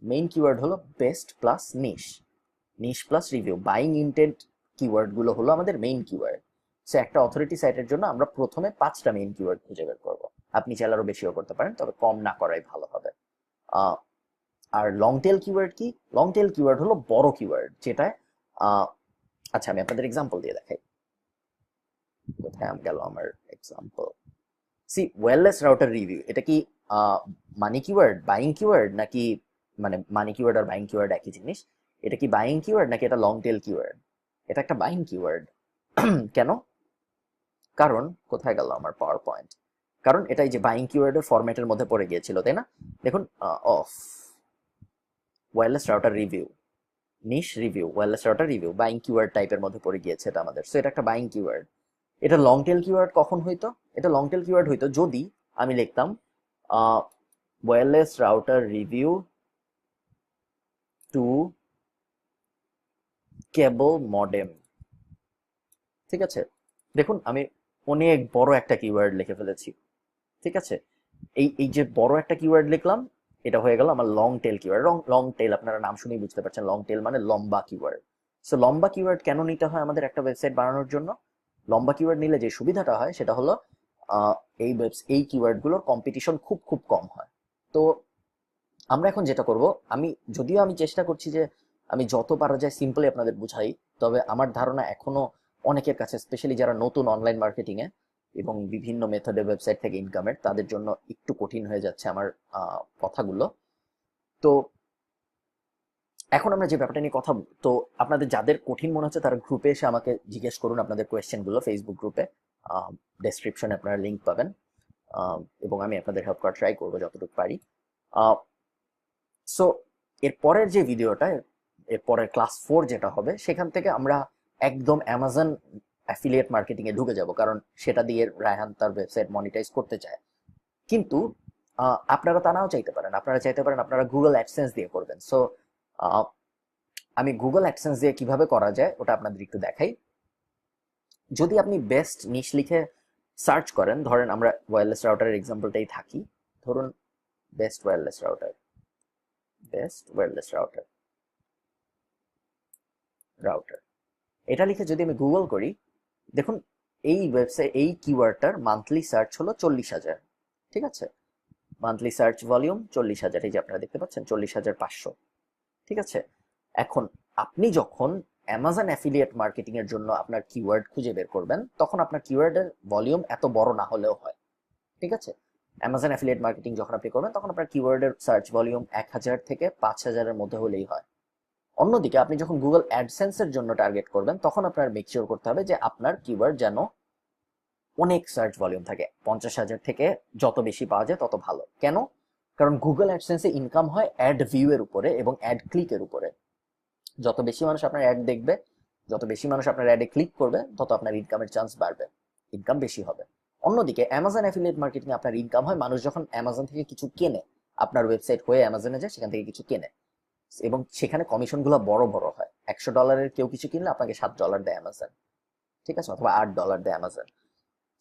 মেইন কিওয়ার্ড হলো best plus niche, niche plus review. Buying intent keyword গুলো হলো আমাদের মেইন কিওয়ার্ড। সো একটা অথরিটি সাইটের জন্য আমরা প্রথমে 5টা মেইন কিওয়ার্ড খুঁজে বের করব। আপনি চাইলে আরো বেশিও করতে পারেন, তবে কম না করাই ভালো হবে। আর লং টেল কিওয়ার্ড কি? লং টেল কিওয়ার্ড হলো বড় কিওয়ার্ড, যেটা আচ্ছা আমি আপনাদের এক্সাম্পল দিয়ে দেখাই। কোথায় গেল আমার example? See wireless router review, এটা কি মানি কিওয়ার্ড, বাইং কিওয়ার্ড, নাকি মানে মানি কিওয়ার্ড আর বাইং কিওয়ার্ড একই জিনিস? এটা কি বাইং কিওয়ার্ড নাকি এটা লং টেল কিওয়ার্ড? এটা একটা বাইং কিওয়ার্ড। কেন? কারণ কোথায় গেল আমার পাওয়ার পয়েন্ট? কারণ এটা এই যে বাইং কিওয়ার্ডের ফরম্যাটের মধ্যে পড়ে গিয়েছিল, তাই না? দেখুন of wireless router review, niche review, wireless router review, buying keyword টাইপের মধ্যে পড়ে গিয়েছে এটা আমাদের। সো এটা একটা বাইং কিওয়ার্ড। এটা লং টেল কিওয়ার্ড কখন হইতো? এটা লং টেল কিওয়ার্ড হইতো যদি আমি লিখতাম ওয়্যারলেস রাউটার রিভিউ টু কেবল মডেম, ঠিক আছে। দেখুন আমি অনেক বড় একটা কিওয়ার্ড লিখে ফেলেছি, ঠিক আছে। এই যে বড় একটা কিওয়ার্ড লিখলাম, এটা হয়ে গেল আমার long tail keyword. Long tail আপনারা নাম শুনেই বুঝতে পারছেন, লং টেল মানে লম্বা কিওয়ার্ড। সো লম্বা কিওয়ার্ড কেন নিতে হয় আমাদের একটা ওয়েবসাইট বানানোর জন্য? লম্বা কিওয়ার্ড নিলে যে সুবিধাটা হয় সেটা হলো এই কিওয়ার্ড গুলোর কম্পিটিশন খুব খুব কম হয়। তো আমরা এখন যেটা করব, যদিও আমি চেষ্টা করছি যে আমি যত পারা যায় সিম্পলি আপনাদের বুঝাই, তবে আমার ধারণা এখনো অনেকের কাছে, স্পেশালি যারা নতুন অনলাইন মার্কেটিং এ এবং বিভিন্ন মেথডের ওয়েবসাইট থেকে ইনকামের, তাদের জন্য একটু কঠিন হয়ে যাচ্ছে আমার কথাগুলো। তো এখন আমরা যে ব্যাপারটা নিয়ে কথা, তো আপনাদের যাদের কঠিন মনে হচ্ছে তারা গ্রুপে এসে আমাকে জিজ্ঞেস করুন আপনাদের কোয়েশ্চেনগুলো, ফেসবুক গ্রুপে ডেসক্রিপশনে আপনারা লিঙ্ক পাবেন, এবং আমি আপনাদের হেল্প করার ট্রাই করবো যতটুকু পারি। সো এর পরের যে ভিডিওটা, এর পরের ক্লাস 4 যেটা হবে, সেখান থেকে আমরা একদম অ্যামাজন অ্যাফিলিয়েট মার্কেটিং এ ঢুকে যাব, কারণ সেটা দিয়ে রায়হান তার ওয়েবসাইট মনিটাইজ করতে চায়। কিন্তু আপনারা তা নাও চাইতে পারেন, আপনারা গুগল অ্যাডসেন্স দিয়ে করবেন। সো আমি গুগল অ্যাডসেন্স দিয়ে কিভাবে করা যায় ওটা আপনাদের একটু দেখাই। যদি আপনি বেস্ট নিশ লিখে সার্চ করেন, ধরেন আমরা ওয়্যারলেস রাউটারের এক্সাম্পলটাই থাকি, ধরুন বেস্ট ওয়্যারলেস রাউটার, রাউটার এটা লিখে যদি আমি গুগল করি, দেখুন এই ওয়েবসাইট, এই কিওয়ার্ডটার মান্থলি সার্চ হলো 40,000, ঠিক আছে। মান্থলি সার্চ ভলিউম 40,000, এই যে আপনারা দেখতে পাচ্ছেন 40,500, ঠিক আছে। এখন আপনি যখন অ্যামাজন অ্যাফিলিয়েট মার্কেটিং এর জন্য আপনার কিওয়ার্ড খুঁজে বের করবেন, তখন আপনার কিওয়ার্ডের ভলিউম এত বড় না হলেও হয়, ঠিক আছে। অ্যামাজন অ্যাফিলিয়েট মার্কেটিং যখন আপনি করবেন, তখন আপনার কিওয়ার্ডের সার্চ ভলিউম 1,000 থেকে 5,000-এর মধ্যে হলেই হয়। অন্যদিকে আপনি যখন গুগল অ্যাডসেন্সের জন্য টার্গেট করবেন, তখন আপনার মেক শিওর করতে হবে যে আপনার কিওয়ার্ড যেন অনেক সার্চ ভলিউম থাকে, 50,000 থেকে যত বেশি পাওয়া যায় তত ভালো। কেন? কারণ গুগল অ্যাডসেন্সে ইনকাম হয় অ্যাড ভিউ এর উপরে এবং অ্যাড ক্লিকের উপরে। যত বেশি মানুষ আপনার অ্যাড দেখবে, যত বেশি মানুষ আপনার অ্যাডে ক্লিক করবে, তত আপনার ইনকামের চান্স বাড়বে, ইনকাম বেশি হবে। অন্যদিকে অ্যামাজন অ্যাফিলিয়েট মার্কেটিং আপনার ইনকাম হয় মানুষ যখন অ্যামাজন থেকে কিছু কেনে, আপনার ওয়েবসাইট হয়ে অ্যামাজনে যায়, সেখান থেকে কিছু কেনে, এবং সেখানে কমিশনগুলো বড় বড় হয়। $100 কেউ কিছু কিনলে আপনাকে $7 দেয় অ্যামাজন, ঠিক আছে, অথবা $8 দেয় অ্যামাজন।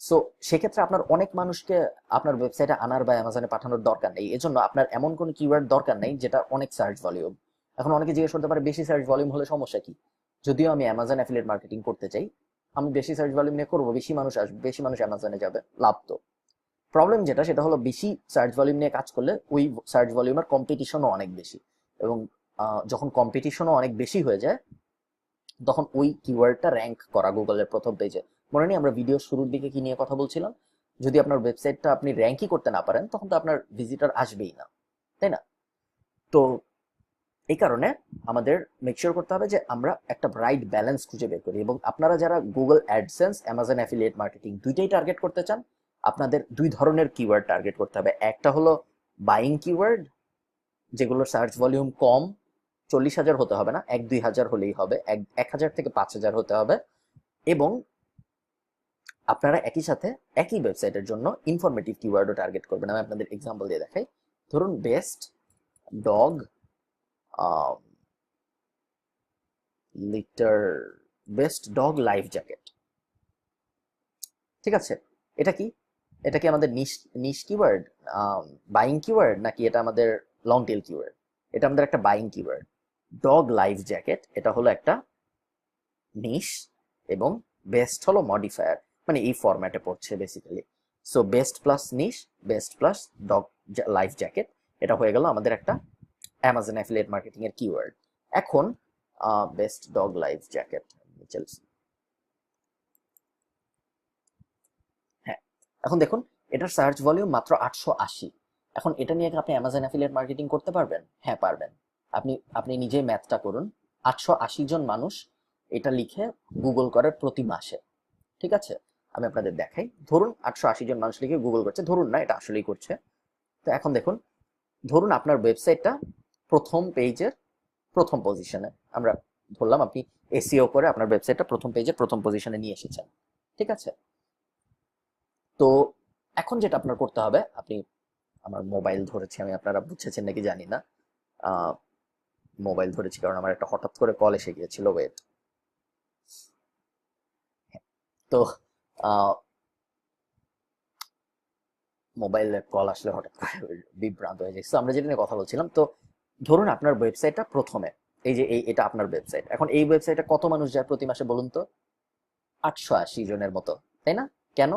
সো সেক্ষেত্রে আপনার অনেক মানুষকে আপনার ওয়েবসাইটে আনার বা অ্যামাজনে পাঠানোর দরকার নেই। এজন্য আপনার এমন কোনো কিওয়ার্ড দরকার নেই যেটা অনেক সার্চ ভলিউম। এখন অনেকে জিজ্ঞেস করতে পারে বেশি সার্চ ভলিউম হলে সমস্যা কি? যদিও আমি অ্যামাজন অ্যাফিলিয়েট মার্কেটিং করতে চাই, আমি বেশি সার্চ ভলিউম নিয়ে করবো, বেশি মানুষ আসবে, বেশি মানুষ অ্যামাজনে যাবে, লাভ তো। প্রবলেম যেটা সেটা হলো বেশি সার্চ ভলিউম নিয়ে কাজ করলে ওই সার্চ ভলিউমের কম্পিটিশনও অনেক বেশি, এবং যখন কম্পিটিশনও অনেক বেশি হয়ে যায় তখন ওই কিওয়ার্ডটা র্যাঙ্ক করা গুগলের প্রথম পেজে। মনে নেই আমরা ভিডিও শুরুর দিকে কি নিয়ে কথা বলছিলাম? যদি আপনার ওয়েবসাইটটা আপনি র্যাঙ্কই করতে না পারেন তখন তো আপনার ভিজিটর আসবেই না, তাই না? তো এই কারণে আমাদের মেকশিওর করতে হবে যে আমরা একটা রাইট ব্যালেন্স খুঁজে বের করি। এবং আপনারা যারা Google AdSense, Amazon affiliate marketing দুইটাই টার্গেট করতে চান, আপনাদের দুই ধরনের কিওয়ার্ড টার্গেট করতে হবে। একটা হলো বাইং কিওয়ার্ড, যেগুলোর সার্চ ভলিউম কম, 40,000 হতে হবে না, 1-2 হাজার হলেই হবে, 1,000 থেকে 5,000 হতে হবে। এবং আপনারা একই সাথে একই ওয়েবসাইটের জন্য ইনফরমেটিভ কিওয়ার্ডও টার্গেট করবেন। আমি আপনাদের এক্সাম্পল দিয়ে দেখাই। ধরুন best dog litre, best dog life jacket, ঠিক আছে? এটা কি, এটা কি আমাদের নিশ নিশ কিওয়ার্ড, বাইং কিওয়ার্ড, নাকি এটা আমাদের লং টেল কিওয়ার্ড? এটা আমাদের একটা buying keyword. Dog life jacket এটা হলো একটা নিশ, এবং বেস্ট হলো মডিফায়ার, মানে এই ফরম্যাটে পড়ছে basically. So best plus niche, best plus dog life jacket, এটা হয়ে গেল আমাদের একটা অ্যামাজন অ্যাফিলিয়েট মার্কেটিং এর কিওয়ার্ড। এখন বেস্ট ডগ লাইফ জ্যাকেট, হ্যাঁ, এখন দেখুন এটার সার্চ ভলিউম মাত্র 880। এখন এটা নিয়ে কি আপনি অ্যামাজন অ্যাফিলিয়েট মার্কেটিং করতে পারবেন? হ্যাঁ পারবেন। আপনি আপনি নিজেই ম্যাথটা করুন। 880 জন মানুষ এটা লিখে গুগল করে প্রতি মাসে, ঠিক আছে? আমি আপনাদের দেখাই। ধরুন 880 জন মানুষ লিখে গুগল করছে, ধরুন না, এটা আসলেই করছে। তো এখন দেখুন, ধরুন আপনার ওয়েবসাইটটা প্রথম পেজের প্রথম পজিশনে, আমরা ধরলাম আপনি এসইও করে আপনার ওয়েবসাইটটা প্রথম পেজের প্রথম পজিশনে নিয়ে এসেছেন, ঠিক আছে? তো এখন যেটা আপনার করতে হবে, আপনি, আমার মোবাইল ধরেছি আমি, আপনারা বুঝেছেন নাকি জানি না, মোবাইল ধরেছি কারণ আমার একটা হঠাৎ করে কল এসে গিয়েছিল, ওয়েট। তো মোবাইলের কল আসলে হঠাৎ করে বিভ্রান্ত হয়ে যায়। আমরা যেটা নিয়ে কথা বলছিলাম, তো ধরুন আপনার ওয়েবসাইটটা প্রথমে, এই যে এটা আপনার ওয়েবসাইট, এখন এই ওয়েবসাইটে কত মানুষ যায় প্রতি মাসে বলুন তো? 880 জনের মতো, তাই না? কেন?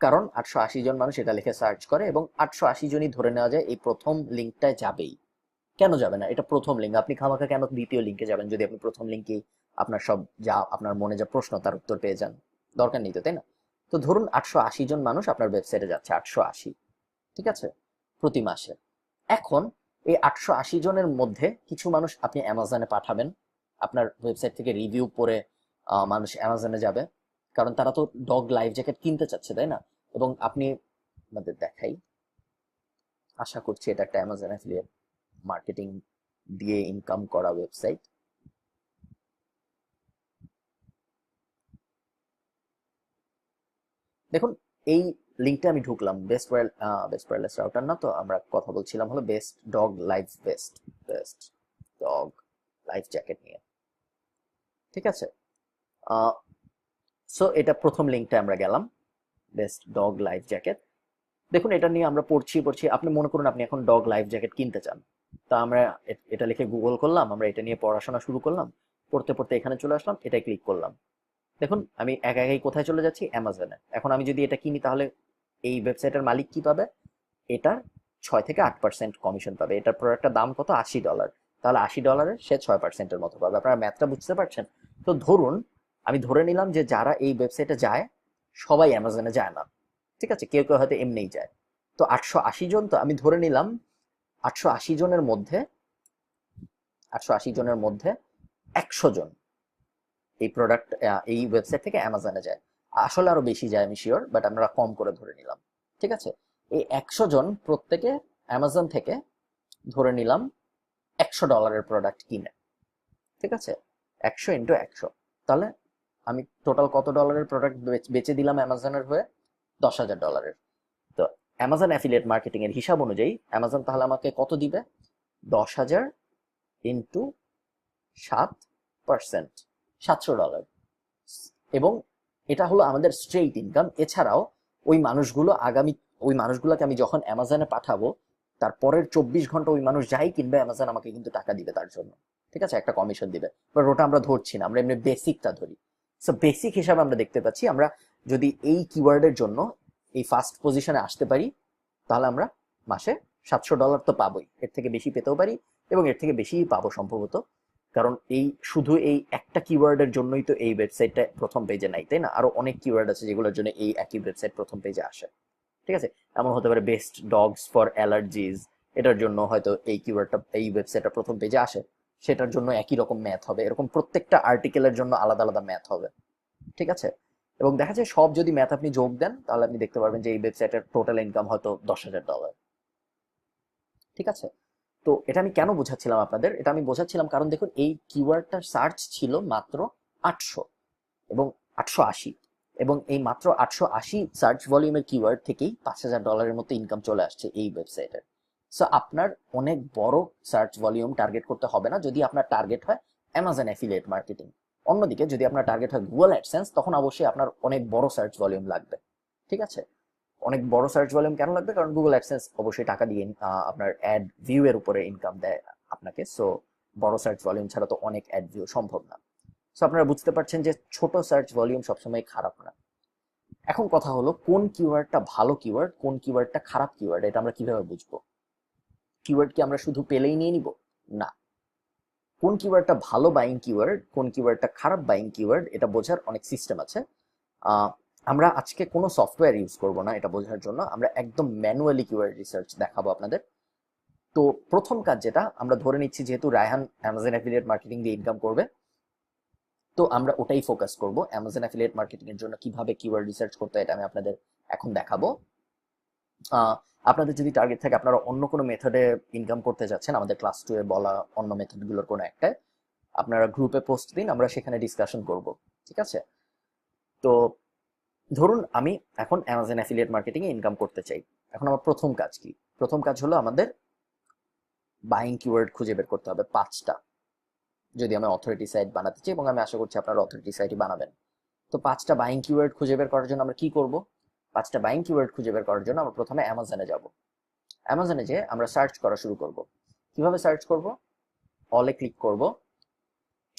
কারণ 880 জন মানুষ এটা লিখে সার্চ করে, এবং 880 জনই ধরে নেওয়া যায় এই প্রথম লিঙ্কটায় যাবেই। কেন যাবে না? এটা প্রথম লিঙ্ক, আপনি খামাখা কেন দ্বিতীয় লিঙ্কে যাবেন যদি আপনি প্রথম লিঙ্কেই আপনার সব যা আপনার মনে যা প্রশ্ন তার উত্তর পেয়ে যান? দরকার নেই তো, তাই না? তো ধরুন 880 জন মানুষ আপনার ওয়েবসাইটে যাচ্ছে, 880, ঠিক আছে, প্রতি মাসে। এখন এই 880 জনের মধ্যে কিছু মানুষ আপনি অ্যামাজনে পাঠাবেন, আপনার ওয়েবসাইট থেকে রিভিউ পড়ে মানুষ অ্যামাজনে যাবে, কারণ তারা তো ডগ লাইফ জ্যাকেট কিনতে চাচ্ছে, তাই না? এবং আপনি, আমাদের দেখাই, আশা করছি এটা একটা অ্যামাজন অ্যাফিলিয়েট মার্কেটিং দিয়ে ইনকাম করা ওয়েবসাইট। দেখুন এই লিঙ্কটা আমি ঢুকলাম, বেস্ট ওয়্যারলেস রাউটার না, তো আমরা কথা বলছিলাম হলো best dog life best dog life jacket নিয়ে, ঠিক আছে? সো এটা প্রথম লিঙ্কটা আমরা গেলাম, বেস্ট ডগ লাইফ জ্যাকেট। দেখুন এটা নিয়ে আমরা পড়ছি, আপনি মনে করুন আপনি এখন ডগ লাইফ জ্যাকেট কিনতে চান, তা আমরা এটা লিখে গুগল করলাম, আমরা এটা নিয়ে পড়াশোনা শুরু করলাম, পড়তে পড়তে এখানে চলে আসলাম, এটাই ক্লিক করলাম। দেখুন আমি একা একাই কোথায় চলে যাচ্ছি? অ্যামাজনে। এখন আমি যদি এটা কিনি তাহলে এই ওয়েবসাইটের মালিক কি পাবে? এটার 6 থেকে 8% কমিশন পাবে। এটার প্রোডাক্টের দাম কত? $80। তাহলে $80 সে 6%-এর মতো পাবে। আপনারা ম্যাথটা বুঝতে পারছেন? তো ধরুন আমি ধরে নিলাম যে যারা এই ওয়েবসাইটে যায় সবাই অ্যামাজনে যায় না, ঠিক আছে, কেউ কেউ হয়তো এমনিই যায়। তো 880 জন, তো আমি ধরে নিলাম 880 জনের মধ্যে 880 জনের মধ্যে 100 জন এই প্রোডাক্ট এই ওয়েবসাইট থেকে অ্যামাজনে যায়। আসলে আরো বেশি যায় আমি শিওর, বাট আমরা কম করে ধরে নিলাম, ঠিক আছে? এই 100 জন প্রত্যেকে অ্যামাজন থেকে ধরে নিলাম $100 প্রোডাক্ট কিনে, ঠিক আছে? 100 ইন্টু 100, তাহলে আমি টোটাল কত ডলারের প্রোডাক্ট বেচে দিলাম অ্যামাজনের হয়ে? $10,000। তো অ্যামাজন অ্যাফিলিয়েট মার্কেটিং এর হিসাব অনুযায়ী অ্যামাজন তাহলে আমাকে কত দিবে? 10,000 ইন্টু 7%, $700। এবং এটা হলো আমাদের স্ট্রেইট ইনকাম। এছাড়াও ওই মানুষগুলোকে আমি যখন অ্যামাজনে পাঠাবো তার পরের 24 ঘন্টা ওই মানুষ যাই কিনবে অ্যামাজন আমাকে কিন্তু টাকা দিবে তার জন্য, ঠিক আছে, একটা কমিশন দিবে। বাট ওটা আমরা ধরছি না, আমরা এমনি বেসিকটা ধরি। সো বেসিক হিসাবে আমরা দেখতে পাচ্ছি, আমরা যদি এই কিওয়ার্ডের জন্য এই ফার্স্ট পজিশনে আসতে পারি, তাহলে আমরা মাসে $700 তো পাবোই, এর থেকে বেশি পেতেও পারি এবং এর থেকে বেশি পাবো সম্ভবত। কারণ এই শুধু এই একটা কিওয়ার্ডের জন্যই তো এই ওয়েবসাইটটা প্রথম পেজে নাই, তাই না? আরো অনেক কিওয়ার্ড আছে যেগুলোর জন্য এই একই ওয়েবসাইট প্রথম পেজে আসে। ঠিক আছে, এমন হতে পারে বেস্ট ডগস ফর অ্যালার্জিজ, এটার জন্য হয়তো এই কিওয়ার্ডটা এই ওয়েবসাইটটা প্রথম পেজে আসে, সেটার জন্য একই রকম ম্যাথ হবে। এরকম প্রত্যেকটা আর্টিকেলের জন্য আলাদা আলাদা ম্যাথ হবে। ঠিক আছে, এবং দেখা যায় সব যদি ম্যাথ আপনি যোগ দেন তাহলে আপনি দেখতে পারবেন যে এই ওয়েবসাইটের টোটাল ইনকাম হয়তো $10,000। ঠিক আছে, তো এটা আমি কেন বোঝাচ্ছিলাম আপনাদের, এটা আমি বোঝাচ্ছিলাম কারণ দেখুন এই কিওয়ার্ডটার সার্চ ছিল মাত্র 800 এবং 880, এবং এই মাত্র 880 সার্চ ভলিউমের কিওয়ার্ড থেকেই $5,000 মতো ইনকাম চলে আসছে এই ওয়েবসাইটের। সো আপনার অনেক বড় সার্চ ভলিউম টার্গেট করতে হবে না যদি আপনার টার্গেট হয় অ্যামাজন অ্যাফিলিয়েট মার্কেটিং। অন্যদিকে যদি আপনার টার্গেট হয় গুগল অ্যাডসেন্স, তখন অবশ্যই আপনার অনেক বড় সার্চ ভলিউম লাগবে। ঠিক আছে, অনেক বড় সার্চ ভলিউম কেন লাগবে? কারণ গুগল অ্যাডসেন্স অবশ্যই টাকা দিয়ে আপনার অ্যাড ভিউ এর উপরে ইনকাম দেয় আপনাকে। সো বড় সার্চ ভলিউম ছাড়া তো অনেক অ্যাড ভিউ সম্ভব না। সো আপনারা বুঝতে পারছেন যে ছোট সার্চ ভলিউম সবসময় খারাপ না। এখন কথা হলো কোন কিওয়ার্ডটা ভালো কিওয়ার্ড, কোন কিওয়ার্ডটা খারাপ কিওয়ার্ড, এটা আমরা কিভাবে বুঝবো? কিওয়ার্ড কি আমরা শুধু পেলেই নিয়ে নিব? না, কোন কিওয়ার্ডটা ভালো বাইং কিওয়ার্ড, কোন কিওয়ার্ডটা খারাপ বাইং কিওয়ার্ড, এটা বোঝার অনেক সিস্টেম আছে। আমরা আজকে কোনো সফটওয়্যার ইউজ করব না এটা বোঝার জন্য, আমরা একদম ম্যানুয়ালি কিওয়ার্ড রিসার্চ দেখাবো আপনাদের। তো প্রথম কাজ যেটা, আমরা ধরে নিচ্ছি যেহেতু রায়হান অ্যামাজন অ্যাফিলিয়েট মার্কেটিং দিয়ে ইনকাম করবে, তো আমরা ওটাই ফোকাস করব। অ্যামাজন অ্যাফিলিয়েট মার্কেটিং এর জন্য কিভাবে কিওয়ার্ড রিসার্চ করতে হয় এটা আমি আপনাদের এখন দেখাবো। আপনাদের যদি টার্গেট থাকে আপনারা অন্য কোনো মেথডে ইনকাম করতে যাচ্ছেন, আমাদের ক্লাস 2 এ বলা অন্য মেথডগুলোর কোনো একটা আপনারা গ্রুপে পোস্ট দিন, আমরা সেখানে ডিসকাশন করব। ঠিক আছে, তো ধরুন আমি এখন অ্যামাজন অ্যাফিলিয়েট মার্কেটিং এ ইনকাম করতে চাই। এখন আমার প্রথম কাজ কি? প্রথম কাজ হলো আমাদের বাইং কিওয়ার্ড খুঁজে বের করতে হবে 5টা, যদি আমি অথরিটি সাইট বানাতে চাই, এবং আমি আশা করছি আপনারা অথরিটি সাইটই বানাবেন। তো 5টা বাইং কিওয়ার্ড খুঁজে বের করার জন্য আমরা কি করব? 5টা বাইং কিওয়ার্ড খুঁজে বের করার জন্য আমরা প্রথমে অ্যামাজনে যাব। অ্যামাজনে যে আমরা সার্চ করা শুরু করব। কিভাবে সার্চ করব? অলে ক্লিক করব।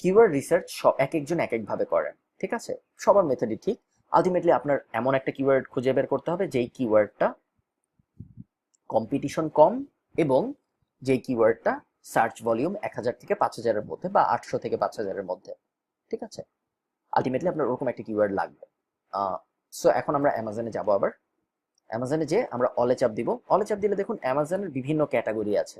কিওয়ার্ড রিসার্চ এক একজন এক একভাবে করেন, ঠিক আছে? সবার মেথডই ঠিক। আলটিমেটলি আপনার এমন একটা কিওয়ার্ড খুঁজে বের করতে হবে যেই কিওয়ার্ডটা কম্পিটিশন কম এবং যেই কিওয়ার্ডটা সার্চ ভলিউম 1000 থেকে 5000-এর মধ্যে বা 800 থেকে 5000-এর মধ্যে। ঠিক আছে, আলটিমেটলি আপনার ওরকম একটা কিওয়ার্ড লাগবে। সো এখন আমরা অ্যামাজনে যাব। আবার অ্যামাজনে যে আমরা অলে চাপ দিব। অলে চাপ দিলে দেখুন অ্যামাজনের বিভিন্ন ক্যাটাগরি আছে।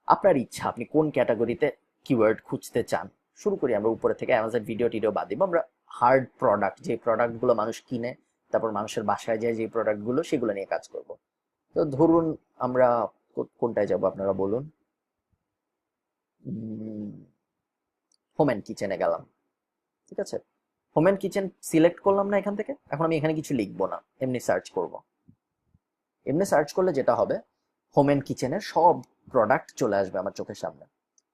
আপনার ইচ্ছা আপনি কোন ক্যাটাগরিতে কিওয়ার্ড খুঁজতে চান। শুরু করি আমরা উপরে থেকে, অ্যামাজন ভিডিও টিডিও বাদ দিব। আমরা হার্ড প্রোডাক্ট, যে প্রোডাক্টগুলো মানুষ কিনে তারপর মানুষের বাসায় যায়, যে প্রোডাক্টগুলো, সেগুলো নিয়ে কাজ করব। তো ধরুন আমরা কোনটায় যাব আপনারা বলুন। হোম অ্যান্ড কিচেনে গেলাম। ঠিক আছে, হোম অ্যান্ড কিচেন সিলেক্ট করলাম না এখান থেকে। এখন আমি এখানে কিছু লিখবো না, এমনি সার্চ করব। এমনি সার্চ করলে যেটা হবে, হোম অ্যান্ড কিচেনের সব প্রোডাক্ট চলে আসবে আমার চোখের সামনে।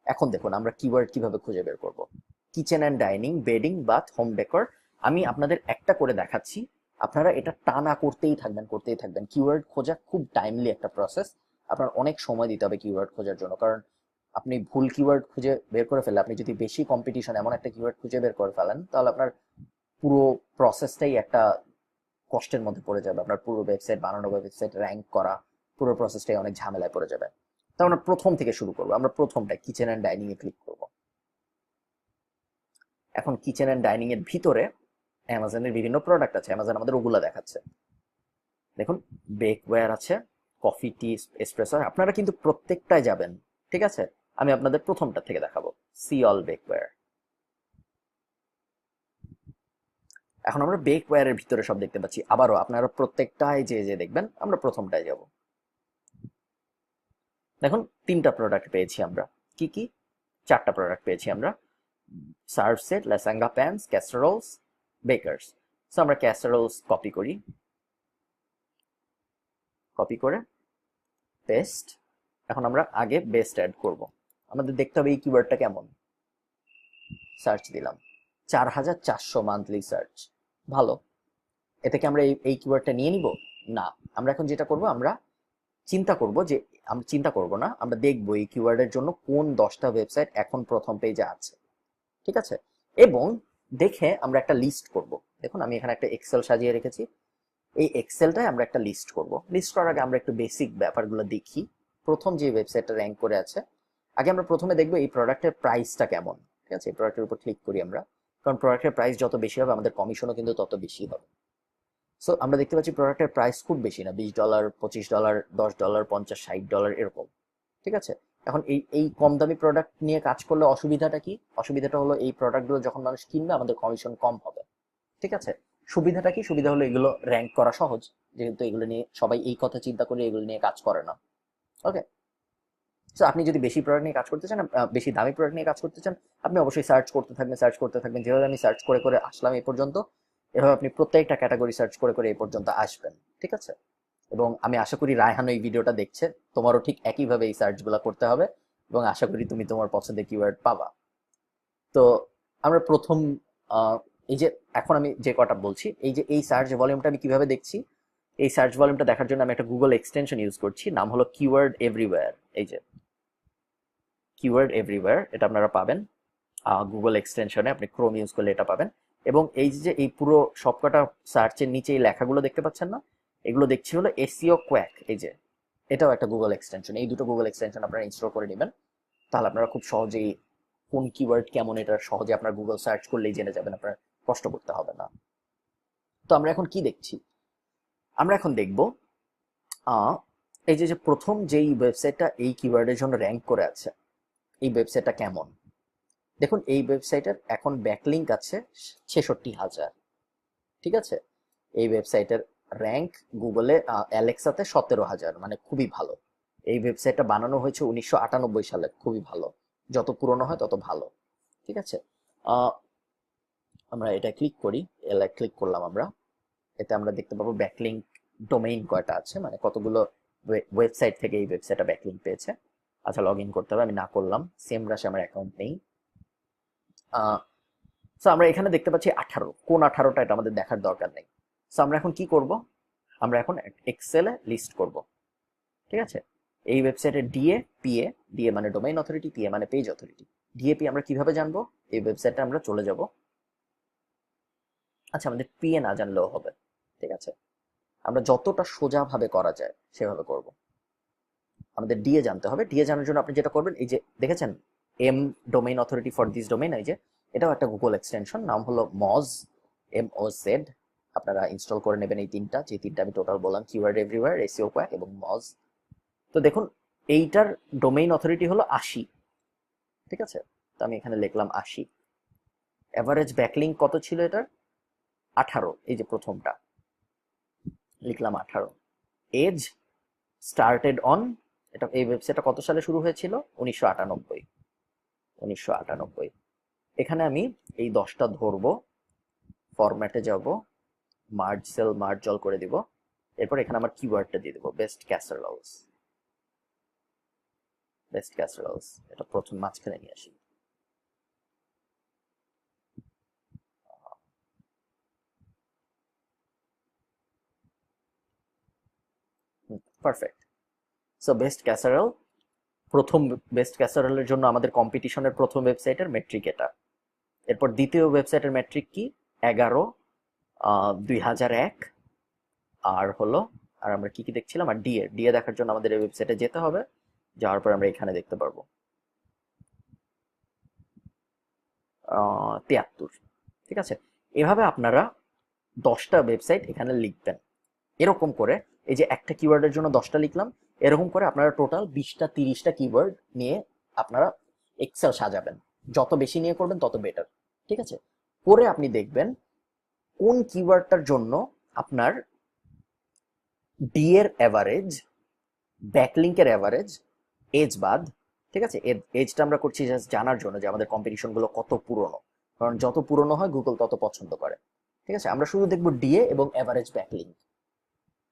এখন দেখুন আমরা কিওয়ার্ড কিভাবে খুঁজে বের করব। Kitchen and dining, bedding, bath, home decor. আমি আপনাদের একটা করে দেখাচ্ছি, আপনারা এটা টানা করতেই থাকবেন করতেই থাকবেন। কিওয়ার্ড খোঁজা খুব টাইমলি একটা প্রসেস, আপনার অনেক সময় দিতে হবে কিওয়ার্ড খোঁজার জন্য। কারণ আপনি ভুল কিওয়ার্ড খুঁজে বের করে ফেলে, আপনি যদি বেশি কম্পিটিশন এমন একটা কিওয়ার্ড খুঁজে বের করে ফেলেন, তাহলে আপনার পুরো প্রসেসটাই একটা কষ্টের মধ্যে পড়ে যাবে। আপনার পুরো ওয়েবসাইট বানানো বা ওয়েবসাইট র্যাঙ্ক করা, পুরো প্রসেসটাই অনেক ঝামেলায় পড়ে যাবে। তো আমরা প্রথম থেকে শুরু করবো। আমরা প্রথমটা kitchen and dining A click করব। এখন কিচেন অ্যান্ড ডাইনিং এর ভিতরে অ্যামাজনের বিভিন্ন প্রোডাক্ট আছে, অ্যামাজন আমাদের ওগুলা দেখাচ্ছে। দেখুন বেকওয়্যার আছে, কফি, টি, এসপ্রেসো। আপনারা কিন্তু প্রত্যেকটায় যাবেন, ঠিক আছে? আমি আপনাদের প্রথমটা থেকে দেখাবো, সি অল বেকওয়্যার। এখন আমরা বেকওয়্যারের ভিতরে সব দেখতে পাচ্ছি। আবারও আপনারা প্রত্যেকটায় যে যে দেখবেন, আমরা প্রথমটায় যাব। দেখুন 3টা প্রোডাক্ট পেয়েছি আমরা। কি কি? 4টা প্রোডাক্ট পেয়েছি আমরা, সার্ভ সেট, লেসাঙ্গা প্যানস, ক্যাসারোলস, বেকার্স। সো আমরা ক্যাসারোলস কপি করি, কপি করে পেস্ট। এখন আমরা আগে বেস্ট অ্যাড করব। আমাদের দেখতে হবে এই কিওয়ার্ডটা কেমন। সার্চ দিলাম, 4400 মান্থলি সার্চ, ভালো। এতে কি আমরা এই কিওয়ার্ডটা নিয়ে নিব? না, আমরা এখন যেটা করব, আমরা চিন্তা করব যে, আমরা চিন্তা করব না, আমরা দেখব এই কিওয়ার্ডের জন্য কোন 10টা ওয়েবসাইট এখন প্রথম পেজে আছে। ঠিক আছে, এবং দেখে আমরা একটা লিস্ট করব। দেখুন আমি এখানে একটা এক্সেল সাজিয়ে রেখেছি। এই এক্সেলটায় আমরা একটা লিস্ট করব। লিস্ট করার আগে আমরা একটু বেসিক ব্যাপারগুলো দেখি। প্রথম যে ওয়েবসাইটটা র্যাঙ্ক করে আছে, আগে আমরা প্রথমে দেখবো এই প্রোডাক্টের প্রাইসটা কেমন। ঠিক আছে, এই প্রোডাক্টের উপর ক্লিক করি আমরা, কারণ প্রোডাক্টের প্রাইস যত বেশি হবে আমাদের কমিশনও কিন্তু তত বেশি হবে। সো আমরা দেখতে পাচ্ছি প্রোডাক্টের প্রাইস খুব বেশি না, $20, $25, $10, $50, $60 এরকম। ঠিক আছে, এখন এই এই কম দামি প্রোডাক্ট নিয়ে কাজ করলে অসুবিধাটা কি? অসুবিধাটা হলো এই প্রোডাক্টগুলো যখন মানুষ কিনবে আমাদের কমিশন কম হবে। ঠিক আছে, সুবিধাটা কি? সুবিধা হলো এগুলো র্যাঙ্ক করা সহজ, যেহেতু এগুলো নিয়ে সবাই এই কথা চিন্তা করে এগুলো নিয়ে কাজ করে না। ওকে, সো আপনি যদি বেশি প্রোডাক্ট নিয়ে কাজ করতে চান, বেশি দামি প্রোডাক্ট নিয়ে কাজ করতে চান, আপনি অবশ্যই সার্চ করতে থাকবেন, সার্চ করতে থাকবেন। যেভাবে আমি সার্চ করে করে আসলাম এই পর্যন্ত, এভাবে আপনি প্রত্যেকটা ক্যাটাগরি সার্চ করে করে এই পর্যন্ত আসবেন। ঠিক আছে, এবং আমি আশা করি রায়হান এই ভিডিওটা দেখছে, তোমারও ঠিক একইভাবে এই সার্চগুলো করতে হবে এবং আশা করি তুমি তোমার পছন্দের কিওয়ার্ড পাবা। তো আমরা প্রথম এই যে এখন আমি যে কটা বলছি, এই যে এই সার্চ ভলিউমটা আমি কিভাবে দেখছি, এই সার্চ ভলিউমটা দেখার জন্য আমি একটা গুগল এক্সটেনশন ইউজ করছি, নাম হলো কিওয়ার্ড এভরিওয়্যার। এই যে কিওয়ার্ড এভরিওয়্যার, এটা আপনারা পাবেন গুগল এক্সটেনশনে, আপনি ক্রোম ইউজ করলে এটা পাবেন। এবং এই যে এই পুরো সবকটা সার্চের নিচে এই লেখাগুলো দেখতে পাচ্ছেন না, এগুলো দেখছি হলো এসইও কোয়াক। এই যে এটাও একটা গুগল এক্সটেনশন। এই দুটো গুগল এক্সটেনশন আপনারা ইনস্টল করে নেবেন, তাহলে আপনারা খুব সহজেই কোন কিওয়ার্ড কেমন এটা সহজে আপনার গুগল সার্চ করলেই জেনে যাবেন, আপনার কষ্ট করতে হবে না। তো আমরা এখন কি দেখছি? আমরা এখন দেখব এই যে যে প্রথম যেই ওয়েবসাইটটা এই কিওয়ার্ডের জন্য র্যাঙ্ক করে আছে, এই ওয়েবসাইটটা কেমন। দেখুন এই ওয়েবসাইটের এখন ব্যাকলিঙ্ক আছে 66,000। ঠিক আছে, এই ওয়েবসাইটের র্যাঙ্ক গুগলে অ্যালেক্সাতে 17,000, মানে খুবই ভালো। এই ওয়েবসাইটটা বানানো হয়েছে 1998 সালে, খুবই ভালো। যত পুরনো হয় তত ভালো। ঠিক আছে, আমরা এটা ক্লিক করি, এলা ক্লিক করলাম আমরা, এতে আমরা দেখতে পাবো ব্যাকলিঙ্ক ডোমেইন কয়টা আছে, মানে কতগুলো ওয়েবসাইট থেকে এই ওয়েবসাইটটা ব্যাকলিঙ্ক পেয়েছে। আচ্ছা, লগ ইন করতে হবে, আমি না করলাম, সেম রাশে আমার অ্যাকাউন্ট নেই। সো আমরা এখানে দেখতে পাচ্ছি 18, কোন 18টা এটা আমাদের দেখার দরকার নেই। সো আমরা এখন কি করব? আমরা এখন এক্সেলে লিস্ট করব। ঠিক আছে, এই ওয়েবসাইটের ডিএ পিএ, ডিএ মানে ডোমেইন অথরিটি, পিএ মানে পেজ অথরিটি। ডিএপি আমরা কিভাবে জানবো? এই ওয়েবসাইটে আমরা চলে যাব। আচ্ছা, আমাদের পিএ না জানলেও হবে। ঠিক আছে, আমরা যতটা সোজা ভাবে করা যায় সেভাবে করব। আমাদের ডিএ জানতে হবে। ডিএ জানার জন্য আপনি যেটা করবেন, এই যে দেখেছেন M domain authority for this domain, এই যে এটাও একটা গুগল এক্সটেনশন, নাম হলো মজ, MOZ। আপনারা ইনস্টল করে নেবেন এই তিনটা, যে তিনটা আমি টোটাল বললাম, কিওয়ার্ড এভরিওয়্যার, এসইও কোয়াক এবং মজ। তো দেখুন এইটার ডোমেইন অথরিটি হলো 80। ঠিক আছে, তো আমি এখানে লিখলাম 80। এভারেজ ব্যাকলিঙ্ক কত ছিল এটার? 18। এই যে প্রথমটা লিখলাম 18। এজ স্টার্টেড অন, এটা এই ওয়েবসাইটটা কত সালে শুরু হয়েছিল? 1998। 1998। এখানে আমি এই 10টা ধরবো, ফরম্যাটে যাব, মার্জ সেল মার্জ অল করে দিব, এরপর এখানে আমার কিওয়ার্ডটা দিয়ে দেবো, বেস্ট ক্যাসারোলস। বেস্ট ক্যাসারোলস এটা প্রথম মাঝখানে নিয়ে আসি। পারফেক্ট। সো বেস্ট ক্যাসারোল, প্রথম বেস্ট ক্যাসারোলের জন্য আমাদের কম্পিটিশনের প্রথম ওয়েবসাইটের মেট্রিক এটা। এরপর দ্বিতীয় ওয়েবসাইটের মেট্রিক কি? 11/2001। আর হলো, আর আমরা কি কি দেখছিলাম, আর ডিএ, ডিএ দেখার জন্য আমাদের এই ওয়েবসাইটে যেতে হবে। যাওয়ার পর আমরা এখানে দেখতে পারবো 73। ঠিক আছে, এভাবে আপনারা 10টা ওয়েবসাইট এখানে লিখবেন। এরকম করে এই যে একটা কিওয়ার্ডের জন্য 10টা লিখলাম, এরকম করে আপনারা টোটাল 20টা 30টা কিওয়ার্ড নিয়ে আপনারা এক্সেল সাজাবেন। যত বেশি নিয়ে করবেন তত বেটার। ঠিক আছে, করে আপনি দেখবেন কোন কিওয়ার্ডটার জন্য আপনার ডি এর অ্যাভারেজ, ব্যাকলিঙ্কের অ্যাভারেজ, এজ বাদ। ঠিক আছে, এজটা আমরা করছি জাস্ট জানার জন্য যে আমাদের কম্পিটিশন গুলো কত পুরনো, কারণ যত পুরনো হয় গুগল তত পছন্দ করে। ঠিক আছে, আমরা শুধু দেখবো ডিএ এবং অ্যাভারেজ ব্যাকলিঙ্ক।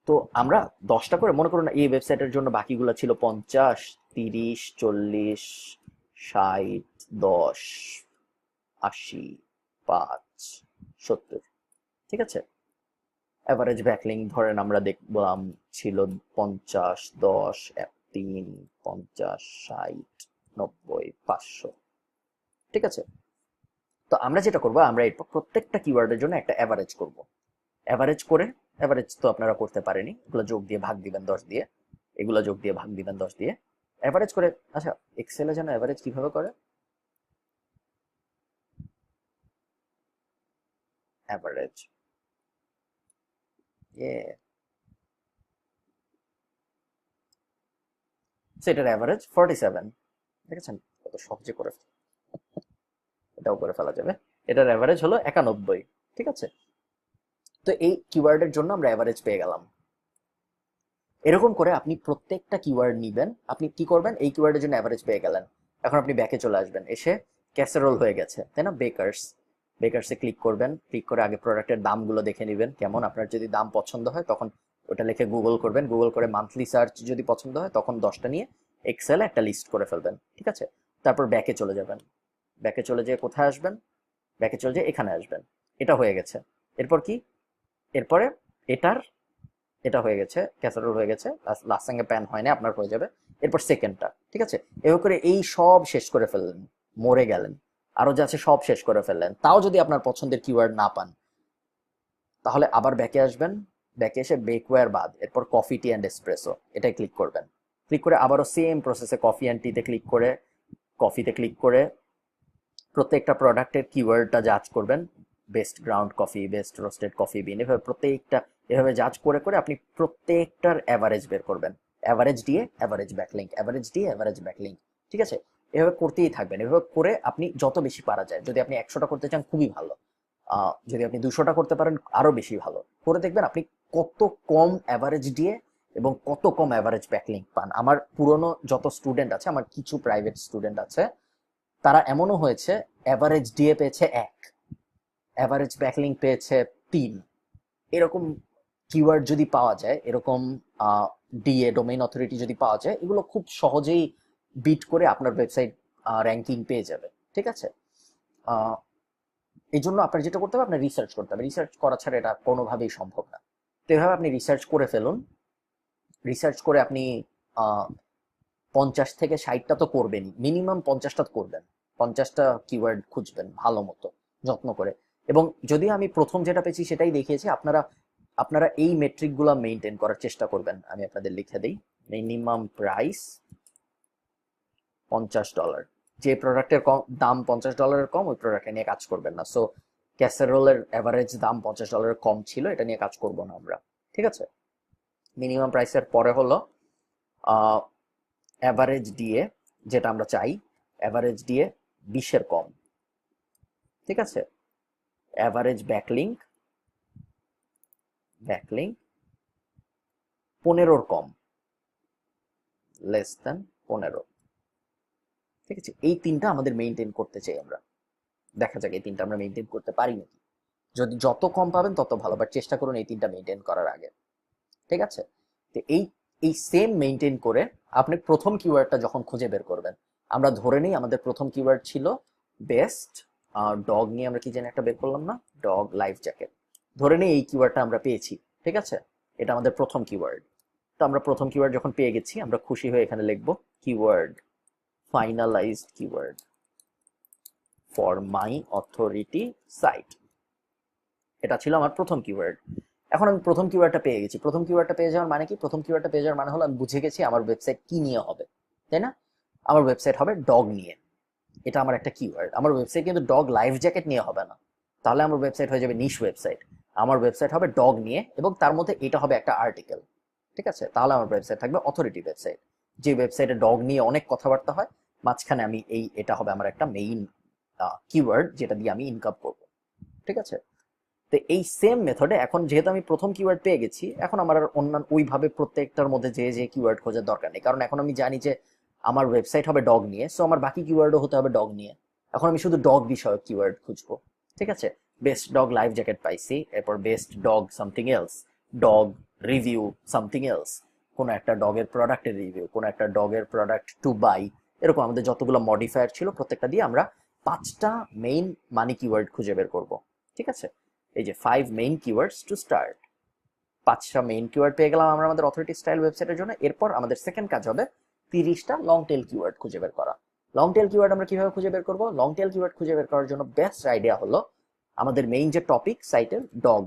তো আমরা 10টা করে, মনে করুন এই ওয়েবসাইটের জন্য বাকিগুলো ছিল 50, 30, 40, 60, 10, 80, 5, 70। ঠিক আছে, অ্যাভারেজ ব্যাকলিঙ্ক ধরেন আমরা দেখলাম ছিল 50, 10, 3, 50, 60, 90, 500। ঠিক আছে, তো আমরা যেটা করবো, আমরা এরপর প্রত্যেকটা কিওয়ার্ডের জন্য একটা অ্যাভারেজ করব। অ্যাভারেজ করে অ্যাভারেজ তো আপনারা করতে পারেনি, এগুলো যোগ দিয়ে ভাগ দিবেন 10 দিয়ে, এগুলো যোগ দিয়ে ভাগ দিবেন 10 দিয়ে, অ্যাভারেজ করে। আচ্ছা, এক্সেলে যেন অ্যাভারেজ কিভাবে করে, অ্যাভারেজ, সেটার অ্যাভারেজ 47, দেখেছেন কত সহজে করে, এটাও করে ফেলা যাবে। এটার অ্যাভারেজ হলো 91, ঠিক আছে। তো এই কিওয়ার্ডের জন্য আমরা অ্যাভারেজ পেয়ে গেলাম। এরকম করে আপনি প্রত্যেকটা কিওয়ার্ড নিবেন, আপনি কি করবেন, এই কিওয়ার্ডের জন্য অ্যাভারেজ পেয়ে গেলেন, এখন আপনি ব্যাকে চলে আসবেন, এসে ক্যাসেরোল হয়ে গেছে তাই না, বেকার্স, বেকার্সে ক্লিক করবেন, ক্লিক করে আগে প্রোডাক্টের দামগুলো দেখে নেবেন কেমন, আপনার যদি দাম পছন্দ হয় তখন ওটা লিখে গুগল করবেন, গুগল করে মান্থলি সার্চ যদি পছন্দ হয় তখন 10টা নিয়ে এক্সেলে একটা লিস্ট করে ফেলবেন, ঠিক আছে। তারপর ব্যাকে চলে যাবেন, ব্যাকে চলে যেয়ে কোথায় আসবেন, ব্যাকে চলে যেয়ে এখানে আসবেন, এটা হয়ে গেছে। এরপর কি, এরপরে এটার, এটা হয়ে গেছে, ক্যাসারোল হয়ে গেছে, লাস্ট সঙ্গে প্যান হয় না, আপনার হয়ে যাবে। এরপর সেকেন্ডটা, ঠিক আছে। এভাবে করে এই সব শেষ করে ফেললেন, মরে গেলেন, আরো যা আছে সব শেষ করে ফেললেন, তাও যদি আপনার পছন্দের কিওয়ার্ড না পান, তাহলে আবার ব্যাকে আসবেন, ব্যাকে এসে বেকওয়্যার বাদ, এরপর কফি টি অ্যান্ড এসপ্রেসো, এটাই ক্লিক করবেন। ক্লিক করে আবারও সেম প্রসেসে কফি অ্যান্ড টিতে ক্লিক করে, কফিতে ক্লিক করে প্রত্যেকটা প্রোডাক্টের কিওয়ার্ডটা যাচ করবেন, best ground coffee, best roasted coffee বিন, এভাবে প্রত্যেকটা, এভাবে যাচ করে করে আপনি প্রত্যেকটার অ্যাভারেজ বের করবেন, অ্যাভারেজ দিয়ে অ্যাভারেজ ব্যাকলিঙ্ক, অ্যাভারেজ দিয়ে অ্যাভারেজ ব্যাকলিঙ্ক, ঠিক আছে। এভাবে করতেই থাকবেন, এভাবে করে আপনি যত বেশি পারা যায়, যদি আপনি 100টা করতে চান খুবই ভালো, যদি আপনি 200টা করতে পারেন আরো বেশি ভালো, করে দেখবেন আপনি কত কম অ্যাভারেজ দিয়ে এবং কত কম অ্যাভারেজ ব্যাকলিঙ্ক পান। আমার পুরনো যত স্টুডেন্ট আছে, আমার কিছু প্রাইভেট স্টুডেন্ট আছে, তারা এমনও হয়েছে অ্যাভারেজ ডিএ পেয়েছে 1, অ্যাভারেজ ব্যাকলিঙ্ক পেয়েছে 3, এরকম কিওয়ার্ড যদি পাওয়া যায়, এরকম ডিএ ডোমেইন অথরিটি যদি পাওয়া যায়, এগুলো খুব সহজেই বিট করে আপনার ওয়েবসাইট র্যাঙ্কিং পেয়ে যাবে, ঠিক আছে। এই জন্য আপনার যেটা করতে হবে, আপনার রিসার্চ করতে হবে, রিসার্চ করা ছাড়া এটা কোনোভাবেই সম্ভব না। তো এভাবে আপনি রিসার্চ করে ফেলুন, রিসার্চ করে আপনি 50 থেকে 60টা তো করবেনই, মিনিমাম 50টা করবেন, 50টা কিওয়ার্ড খুঁজবেন ভালো মতো যত্ন করে। এবং যদি আমি প্রথম যেটা পেয়েছি সেটাই দেখিয়েছি, আপনারা আপনারা এই মেট্রিক গুলা মেনটেন করার চেষ্টা করবেন। আমি আপনাদের লিখে দিই, মিনিমাম প্রাইস $50, যে প্রোডাক্টের দাম $50 কম, ওই প্রোডাক্ট নিয়ে কাজ করবেন না। সো ক্যাসেরোলের অ্যাভারেজ দাম $50 কম ছিল, এটা নিয়ে কাজ করব না আমরা, ঠিক আছে। মিনিমাম প্রাইসের পরে হলো অ্যাভারেজ দিয়ে, যেটা আমরা চাই, অ্যাভারেজ দিয়ে 20-এর কম, ঠিক আছে। অ্যাভারেজ ব্যাকলিঙ্ক, ব্যাকলিঙ্ক 15-র কম, লেস দেন 15, ঠিক আছে। এই তিনটা আমাদের মেনটেন করতে চাই আমরা, দেখা যাক এই তিনটা আমরা মেনটেন করতে পারি নাকি। যদি যত কম পাবেন তত ভালো, বাট চেষ্টা করুন এই তিনটা মেনটেন করার আগে, ঠিক আছে। তো এই এই সেম মেনটেন করে আপনি প্রথম কিওয়ার্ডটা যখন খুঁজে বের করবেন, আমরা ধরে নিই আমাদের প্রথম কিওয়ার্ড ছিল বেস্ট ডগ, নিয়ে আমরা কি জানি একটা বের করলাম না, ডগ লাইফ জ্যাকেট, ধরে নিই এই কিওয়ার্ডটা আমরা পেয়েছি, ঠিক আছে। এটা আমাদের প্রথম কিওয়ার্ড। তো আমরা প্রথম কিওয়ার্ড যখন পেয়ে গেছি, আমরা খুশি হয়ে এখানে লিখবো keyword, finalised keyword for my authority site, এটা ছিল আমার প্রথম কিওয়ার্ড। এখন আমি প্রথম কিওয়ার্ডটা পেয়ে গেছি, প্রথম কিওয়ার্ডটা পেয়ে যাওয়ার মানে কি, প্রথম কিওয়ার্ডটা পেয়ে যাওয়ার মানে হলো আমি বুঝে গেছি আমার ওয়েবসাইট কি নিয়ে হবে, তাই না। আমার ওয়েবসাইট হবে ডগ নিয়ে, এটা আমার একটা কিওয়ার্ড। আমার ওয়েবসাইট কিন্তু ডগ লাইফ জ্যাকেট নিয়ে হবে না, তাহলে আমার ওয়েবসাইট হয়ে যাবে নিশ ওয়েবসাইট। আমার ওয়েবসাইট হবে ডগ নিয়ে, এবং তার মধ্যে এটা হবে একটা আর্টিকেল, ঠিক আছে। তাহলে আমার ওয়েবসাইট থাকবে অথরিটি ওয়েবসাইট, যে ওয়েবসাইটে ডগ নিয়ে অনেক কথাবার্তা হয়, মাঝখানে আমি এটা হবে আমার একটা মেইন কিওয়ার্ড, যেটা দিয়ে আমি ইনকাম করবো, ঠিক আছে। তো এই সেম মেথডে এখন যেহেতু আমি প্রথম কিওয়ার্ড পেয়ে গেছি, এখন আমার আর অন্যান্য ওইভাবে প্রত্যেকটার মধ্যে যে যে কিওয়ার্ড খোঁজার দরকার নেই, কারণ এখন আমি জানি যে আমার ওয়েবসাইট হবে ডগ নিয়ে, সো আমার বাকি কিওয়ার্ডও হতে হবে ডগ নিয়ে। এখন আমি শুধু ডগ বিষয়ক কিওয়ার্ড খুঁজবো, ঠিক আছে। বেস্ট ডগ লাইফ জ্যাকেট পাইছি, এরপর best dog something else, dog review something else, কোনো একটা ডগের প্রোডাক্টের রিভিউ, কোনো একটা ডগের প্রোডাক্ট টু বাই, এরকম আমাদের যতগুলো মডিফায়ার ছিল প্রত্যেকটা দিয়ে আমরা 5টা মেইন মানি কিওয়ার্ড খুঁজে বের করব, ঠিক আছে। এই যে 5 মেইন কিওয়ার্ডস টু স্টার্ট, 5টা মেইন কিওয়ার্ড পেয়ে গেলাম আমরা আমাদের অথরিটি স্টাইল ওয়েবসাইটের জন্য। এরপর আমাদের সেকেন্ড কাজ হবে 30টা লং টেল কিওয়ার্ড খুঁজে বের করা। লং টেল কিওয়ার্ড আমরা কিভাবে খুঁজে বের করব, লং টেল কিওয়ার্ড খুঁজে বের করার জন্য বেস্ট আইডিয়া হলো আমাদের মেইন যে টপিক সাইটের ডগ,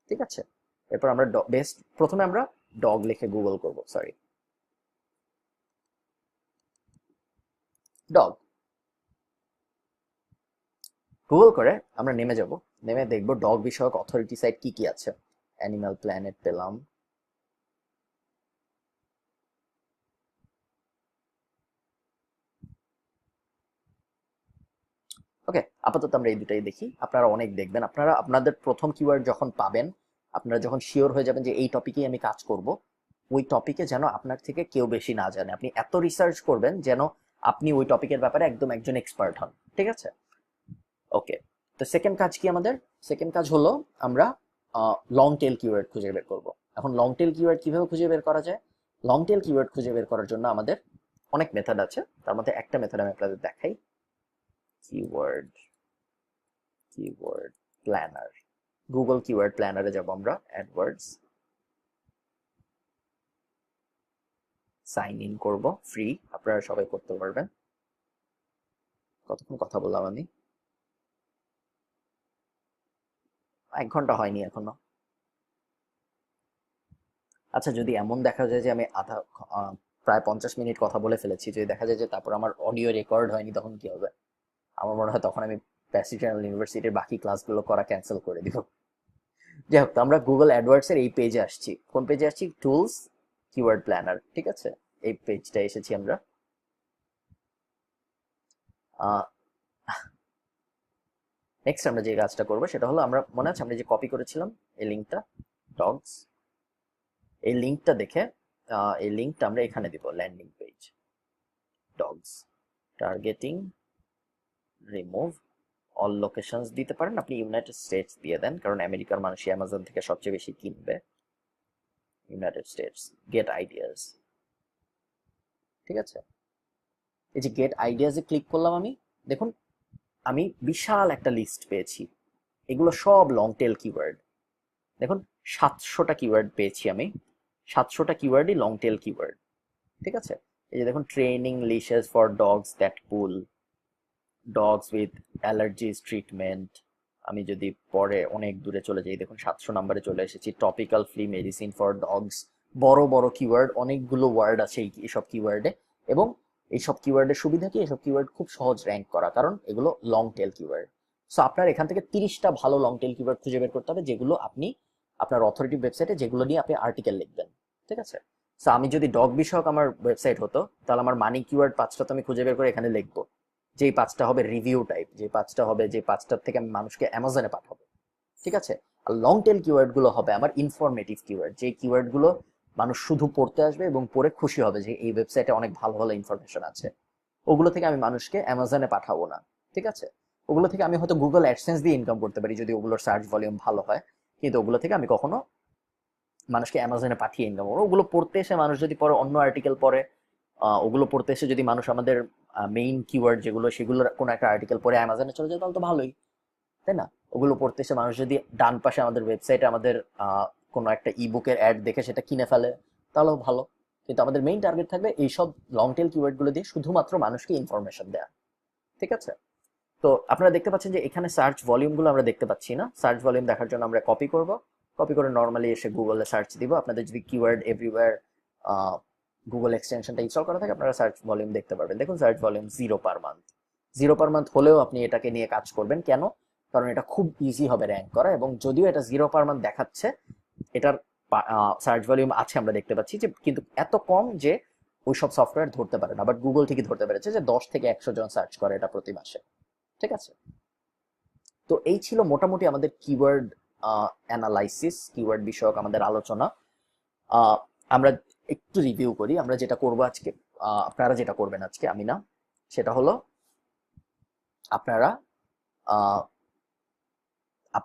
ঠিক আছে। এরপর আমরা বেস্ট, প্রথমে আমরা ডগ লিখে গুগল করব, সরি, ডগ গুগল করে আমরা নেমে যাব, নেমে দেখব ডগ বিষয়ক অথরিটি সাইট কি কি আছে। অ্যানিমাল প্ল্যানেট পেলাম, ওকে, আপাতত আমরা এই দুটাই দেখি। আপনারা অনেক দেখবেন, আপনারা আপনাদের প্রথম কিওয়ার্ড যখন পাবেন, আপনারা যখন শিওর হয়ে যাবেন যে এই টপিকেই আমি কাজ করব, ওই টপিকে যেন আপনার থেকে কেউ বেশি না জানে, আপনি এত রিসার্চ করবেন যেন আপনি ওই টপিকের ব্যাপারে একদম একজন এক্সপার্ট হন, ঠিক আছে? ওকে, তো সেকেন্ড কাজ কি আমাদের? সেকেন্ড কাজ হলো আমরা লং টেল কিওয়ার্ড খুঁজে বের করব। এখন লং টেল কিওয়ার্ড কিভাবে খুঁজে বের করা যায়? লং টেল কিওয়ার্ড খুঁজে বের করার জন্য আমাদের অনেক মেথড আছে, তার মধ্যে একটা মেথড আমি আপনাদের দেখাই। Keyword keyword planner, Google keyword প্ল্যানারে যাব আমরা, অ্যাডওয়ার্ডস, সাইন ইন করব, ফ্রি, আপনারা সবাই করতে পারবেন। কতক্ষণ কথা বললাম আমি? 1 ঘন্টা হয়নি এখনো। আচ্ছা, যদি এমন দেখা যায় যে আমি প্রায় 50 মিনিট কথা বলে ফেলেছি, যদি দেখা যায় যে তারপর আমার অডিও রেকর্ড হয়নি, তখন কি হবে? আমার মনে হয় তখন আমি প্যাসিফিক ইউনিভার্সিটির বাকি ক্লাসগুলো করা ক্যান্সেল করে দিব। যাই হোক, তো আমরা গুগল অ্যাডওয়ার্ডস এর এই পেজে আসছি। কোন পেজে আসছি? টুলস, কিওয়ার্ড প্ল্যানার, ঠিক আছে, এই পেজটা এসেছি আমরা। নেক্সট আমরা যে কাজটা করবো সেটা হলো, আমরা মনে আছে আমরা যে কপি করেছিলাম এই লিঙ্কটা, ডগস, এই লিঙ্কটা দেখে এই লিঙ্কটা আমরা এখানে দিব, landing page, dogs, targeting, remove all locations দিতে পারেন, আপনি ইউনাইটেড স্টেটস দিয়ে দেন, কারণ আমেরিকার মানুষই অ্যামাজন থেকে সবচেয়ে বেশি কিনবে। ইউনাইটেড স্টেটস, গেট আইডিয়াস, ঠিক আছে। এই যে গেট আইডিয়াসে ক্লিক করলাম আমি, দেখুন আমি বিশাল একটা লিস্ট পেয়েছি, এগুলো সব লং টেল কিওয়ার্ড। দেখুন 700টা কিওয়ার্ড পেয়েছি আমি, 700টা কিওয়ার্ডই লং টেল কিওয়ার্ড, ঠিক আছে। এই যে দেখুন, training leashes for dogs that pull, dogs with allergies treatment. আমি যদি পরে অনেক দূরে চলে যাই, দেখুন 700 নম্বরে চলে এসেছি, topical flea medicine for dogs. বড় বড় কিওয়ার্ড, অনেকগুলো ওয়ার্ড আছে এইসব কিওয়ার্ডে, এবং এইসব কিওয়ার্ডের সুবিধা কি, এইসব কিওয়ার্ড খুব সহজ র্যাঙ্ক করা, কারণ এগুলো লং টেল কিওয়ার্ড। সো আপনার এখান থেকে 30টা ভালো লং টেল কিওয়ার্ড খুঁজে বের করতে হবে, যেগুলো আপনি আপনার অথরিটি ওয়েবসাইটে, যেগুলো নিয়ে আপনি আর্টিকেল লিখবেন, ঠিক আছে। সো আমি যদি ডগ বিষয়ক আমার ওয়েবসাইট হতো, তাহলে আমার মানি কিওয়ার্ড 5টা তো আমি খুঁজে বের করে এখানে লিখবো, যেই 5টা হবে রিভিউ টাইপ, যে 5টা হবে, যে 5টার থেকে আমি মানুষকে অ্যামাজনে পাঠাবো, ঠিক আছে। আর লং টেল কিওয়ার্ড গুলো হবে আমার ইনফরমেটিভ কিওয়ার্ড, যে কিওয়ার্ড গুলো মানুষ শুধু পড়তে আসবে এবং পড়ে খুশি হবে যে এই ওয়েবসাইটে অনেক ভালো ভালো ইনফরমেশন আছে। ওগুলো থেকে আমি মানুষকে অ্যামাজনে পাঠাবো না, ঠিক আছে। ওগুলো থেকে আমি হয়তো গুগল অ্যাডসেন্স দিয়ে ইনকাম করতে পারি যদি ওগুলোর সার্চ ভলিউম ভালো হয়, কিন্তু ওগুলো থেকে আমি কখনো মানুষকে অ্যামাজনে পাঠিয়ে ইনকাম করবো। ওগুলো পড়তে এসে মানুষ যদি পরে অন্য আর্টিকেল পড়ে, ওগুলো পড়তে এসে যদি মানুষ আমাদের মেইন কিওয়ার্ড যেগুলো, সেগুলোর কোনো একটা আর্টিকেল পড়ে অ্যামাজনে চলে যায়, তাহলে তো ভালোই, তাই না? ওগুলো পড়তে এসে মানুষ যদি ডান পাশে আমাদের ওয়েবসাইটে আমাদের কোনো একটা ইবুকের অ্যাড দেখে সেটা কিনে ফেলে, তাহলেও ভালো। কিন্তু আমাদের মেইন টার্গেট থাকবে এইসব লং টেল কিওয়ার্ড গুলো দিয়ে শুধুমাত্র মানুষকে ইনফরমেশন দেয়া, ঠিক আছে। তো আপনারা দেখতে পাচ্ছেন যে এখানে সার্চ ভলিউম গুলো আমরা দেখতে পাচ্ছি না। সার্চ ভলিউম দেখার জন্য আমরা কপি করব, কপি করে নর্মালি এসে গুগলে সার্চ দিব। আপনাদের যদি কিওয়ার্ড এভরিওয়্যার গুগল এক্সটেনশনটা ইনস্টল করা থাকে, আপনারা সার্চ ভলিউম দেখতে পারবেন। দেখুন search volume 0 per month, 0 per month হলেও আপনি এটাকে নিয়ে কাজ করবেন। কেন? কারণ এটা খুব ইজি হবে র্যাঙ্ক করা, এবং যদিও এটা 0 পার মান্থ দেখাচ্ছে, এটার সার্চ ভলিউম আছে আমরা দেখতে পাচ্ছি, যে কিন্তু এত কম যে ওইসব সফটওয়্যার ধরতে পারে না, বাট গুগল ঠিকই ধরতে পেরেছে যে 10 থেকে 100 জন সার্চ করে এটা প্রতি মাসে, ঠিক আছে। তো এই ছিল মোটামুটি আমাদের কিওয়ার্ড অ্যানালাইসিস, কিওয়ার্ড বিষয়ক আমাদের আলোচনা। আমরা একটু রিভিউ করি আমরা যেটা করব আজকে, আপনারা যেটা করবেন আজকে, আমি না, সেটা হলো আপনারা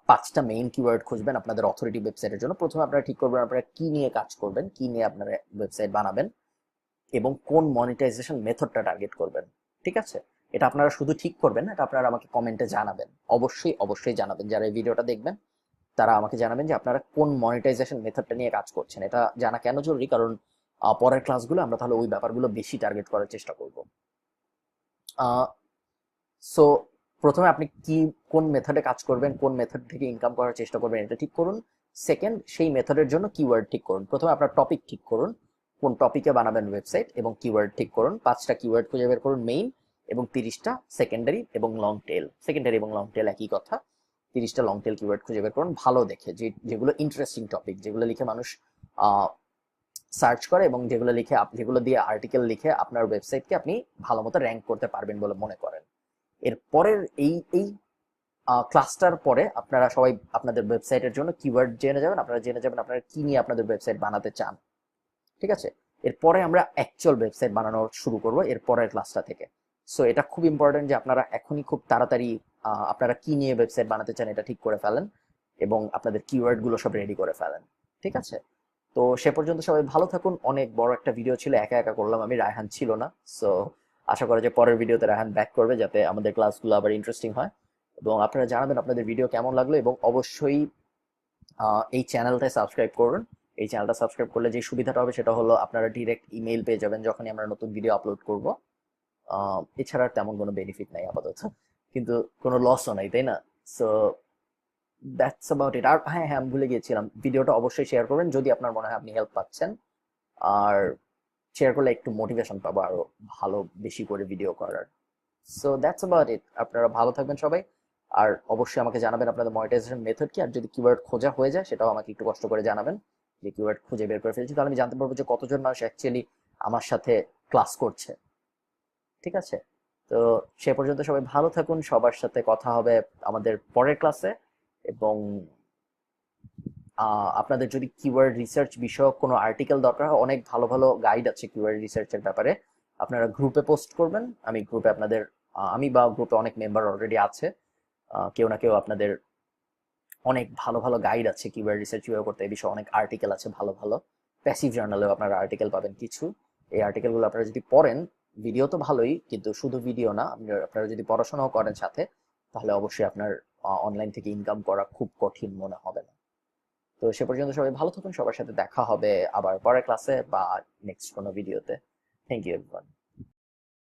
5টা মেইন কিওয়ার্ড খুঁজবেন আপনাদের অথরিটি ওয়েবসাইটের জন্য। প্রথমে আপনারা ঠিক করবেন আপনারা কি নিয়ে কাজ করবেন, কি নিয়ে আপনারা ওয়েবসাইট বানাবেন, এবং কোন মনিটাইজেশন মেথডটা টার্গেট করবেন, ঠিক আছে। এটা আপনারা শুধু ঠিক করবেন, এটা আপনারা আমাকে কমেন্টে জানাবেন, অবশ্যই অবশ্যই জানাবেন। যারা এই ভিডিওটা দেখবেন তারা আমাকে জানাবেন যে আপনারা কোন মনিটাইজেশন মেথডটা নিয়ে কাজ করছেন। এটা জানা কেন জরুরি? কারণ পরের ক্লাসগুলো আমরা তাহলে ওই ব্যাপারগুলো বেশি টার্গেট করার চেষ্টা করব। সো প্রথমে আপনি কোন মেথডে কাজ করবেন, কোন মেথড থেকে ইনকাম করার চেষ্টা করবেন এটা ঠিক করুন। সেকেন্ড, সেই মেথডের জন্য কিওয়ার্ড ঠিক করুন। প্রথমে আপনার টপিক ঠিক করুন, কোন টপিকে বানাবেন ওয়েবসাইট, এবং কিওয়ার্ড ঠিক করুন। 5টা কিওয়ার্ড খুঁজে বের করুন মেইন, এবং 30টা সেকেন্ডারি এবং লং টেল। সেকেন্ডারি এবং লং টেল একই কথা। 30টা লং টেল কিওয়ার্ড খুঁজে বের করুন ভালো দেখে, যেগুলো ইন্টারেস্টিং টপিক, যেগুলো লিখে মানুষ সার্চ করে, এবং যেগুলো দিয়ে আর্টিকেল লিখে আপনার ওয়েবসাইটকে আপনি ভালো মতো র্যাঙ্ক করতে পারবেন বলে মনে করেন। এর পরের এই এই ক্লাসটার পরে আপনারা সবাই আপনাদের ওয়েবসাইটের জন্য কিওয়ার্ড জেনে যাবেন, আপনারা কি নিয়ে আপনাদের ওয়েবসাইট বানাতে চান। ঠিক আছে, এরপরে আমরা অ্যাকচুয়াল ওয়েবসাইট বানানো শুরু করব এর পরের ক্লাসটা থেকে। সো এটা খুব ইম্পর্টেন্ট যে আপনারা এখনই খুব তাড়াতাড়ি আপনারা কি নিয়ে ওয়েবসাইট বানাতে চান এটা ঠিক করে ফেলেন, এবং আপনাদের কিওয়ার্ড গুলো সব রেডি করে ফেলেন। ঠিক আছে, তো সে পর্যন্ত সবাই ভালো থাকুন। অনেক বড় একটা ভিডিও ছিল, একা একা করলাম আমি, রায়হান ছিল না। সো আশা করা যে পরের ভিডিওতে রায়হান ব্যাক করবে, যাতে আমাদের ক্লাসগুলো আবার ইন্টারেস্টিং হয়। এবং আপনারা জানাবেন আপনাদের ভিডিও কেমন লাগলো, এবং অবশ্যই এই চ্যানেলটায় সাবস্ক্রাইব করুন। এই চ্যানেলটা সাবস্ক্রাইব করলে যে সুবিধাটা হবে সেটা হলো আপনারা ডিরেক্ট ইমেল পেয়ে যাবেন যখনই আমরা নতুন ভিডিও আপলোড করব। এছাড়া তেমন কোনো বেনিফিট নাই আপাতত, কিন্তু কোনো লসও নাই, তাই না? So that's about it. আর হ্যাঁ হ্যাঁ, আমি ভুলে গিয়েছিলাম, ভিডিওটা অবশ্যই শেয়ার করবেন যদি আপনার মনে হয় আপনি হেল্প পাচ্ছেন। আর শেয়ার করলে একটু মোটিভেশন পাবো আরো ভালো বেশি করে ভিডিও করার। সো দ্যাটস অ্যাবাউট ইট। আপনারা ভালো থাকবেন সবাই। আর অবশ্যই আমাকে জানাবেন আপনাদের মনিটাইজেশন মেথড কি, আর যদি কিওয়ার্ড খোঁজা হয়ে যায় সেটাও আমাকে একটু কষ্ট করে জানাবেন, যে কিওয়ার্ড খুঁজে বের করে ফেলছি, তাহলে আমি জানতে পারবো যে কতজন মানুষ অ্যাকচুয়ালি আমার সাথে ক্লাস করছে। ঠিক আছে, তো সে পর্যন্ত সবাই ভালো থাকুন। সবার সাথে কথা হবে আমাদের পরের ক্লাসে। এবং আপনাদের যদি কিওয়ার্ড রিসার্চ বিষয়ক কোনো আর্টিকেল দরকার হয়, অনেক ভালো ভালো গাইড আছে কিওয়ার্ড রিসার্চের ব্যাপারে, আপনারা গ্রুপে পোস্ট করবেন। আমি গ্রুপে আপনাদের আমি বা গ্রুপে অনেক মেম্বার অলরেডি আছে, কেউ না কেউ আপনাদের অনেক ভালো ভালো গাইড আছে কিওয়ার্ড রিসার্চ কিভাবে করতে, এই বিষয়ে অনেক আর্টিকেল আছে ভালো ভালো। প্যাসিভ জার্নালেও আপনারা আর্টিকেল পাবেন কিছু। এই আর্টিকেলগুলো আপনারা যদি পড়েন, ভিডিও তো ভালোই, কিন্তু শুধু ভিডিও না, আপনারা যদি পড়াশোনাও করেন সাথে, তাহলে অবশ্যই আপনার অনলাইন থেকে ইনকাম করা খুব কঠিন মনে হবে না। তো সে পর্যন্ত সবাই ভালো থাকুন, সবার সাথে দেখা হবে আবার পরের ক্লাসে বা নেক্সট কোনো ভিডিওতে। Thank you everyone.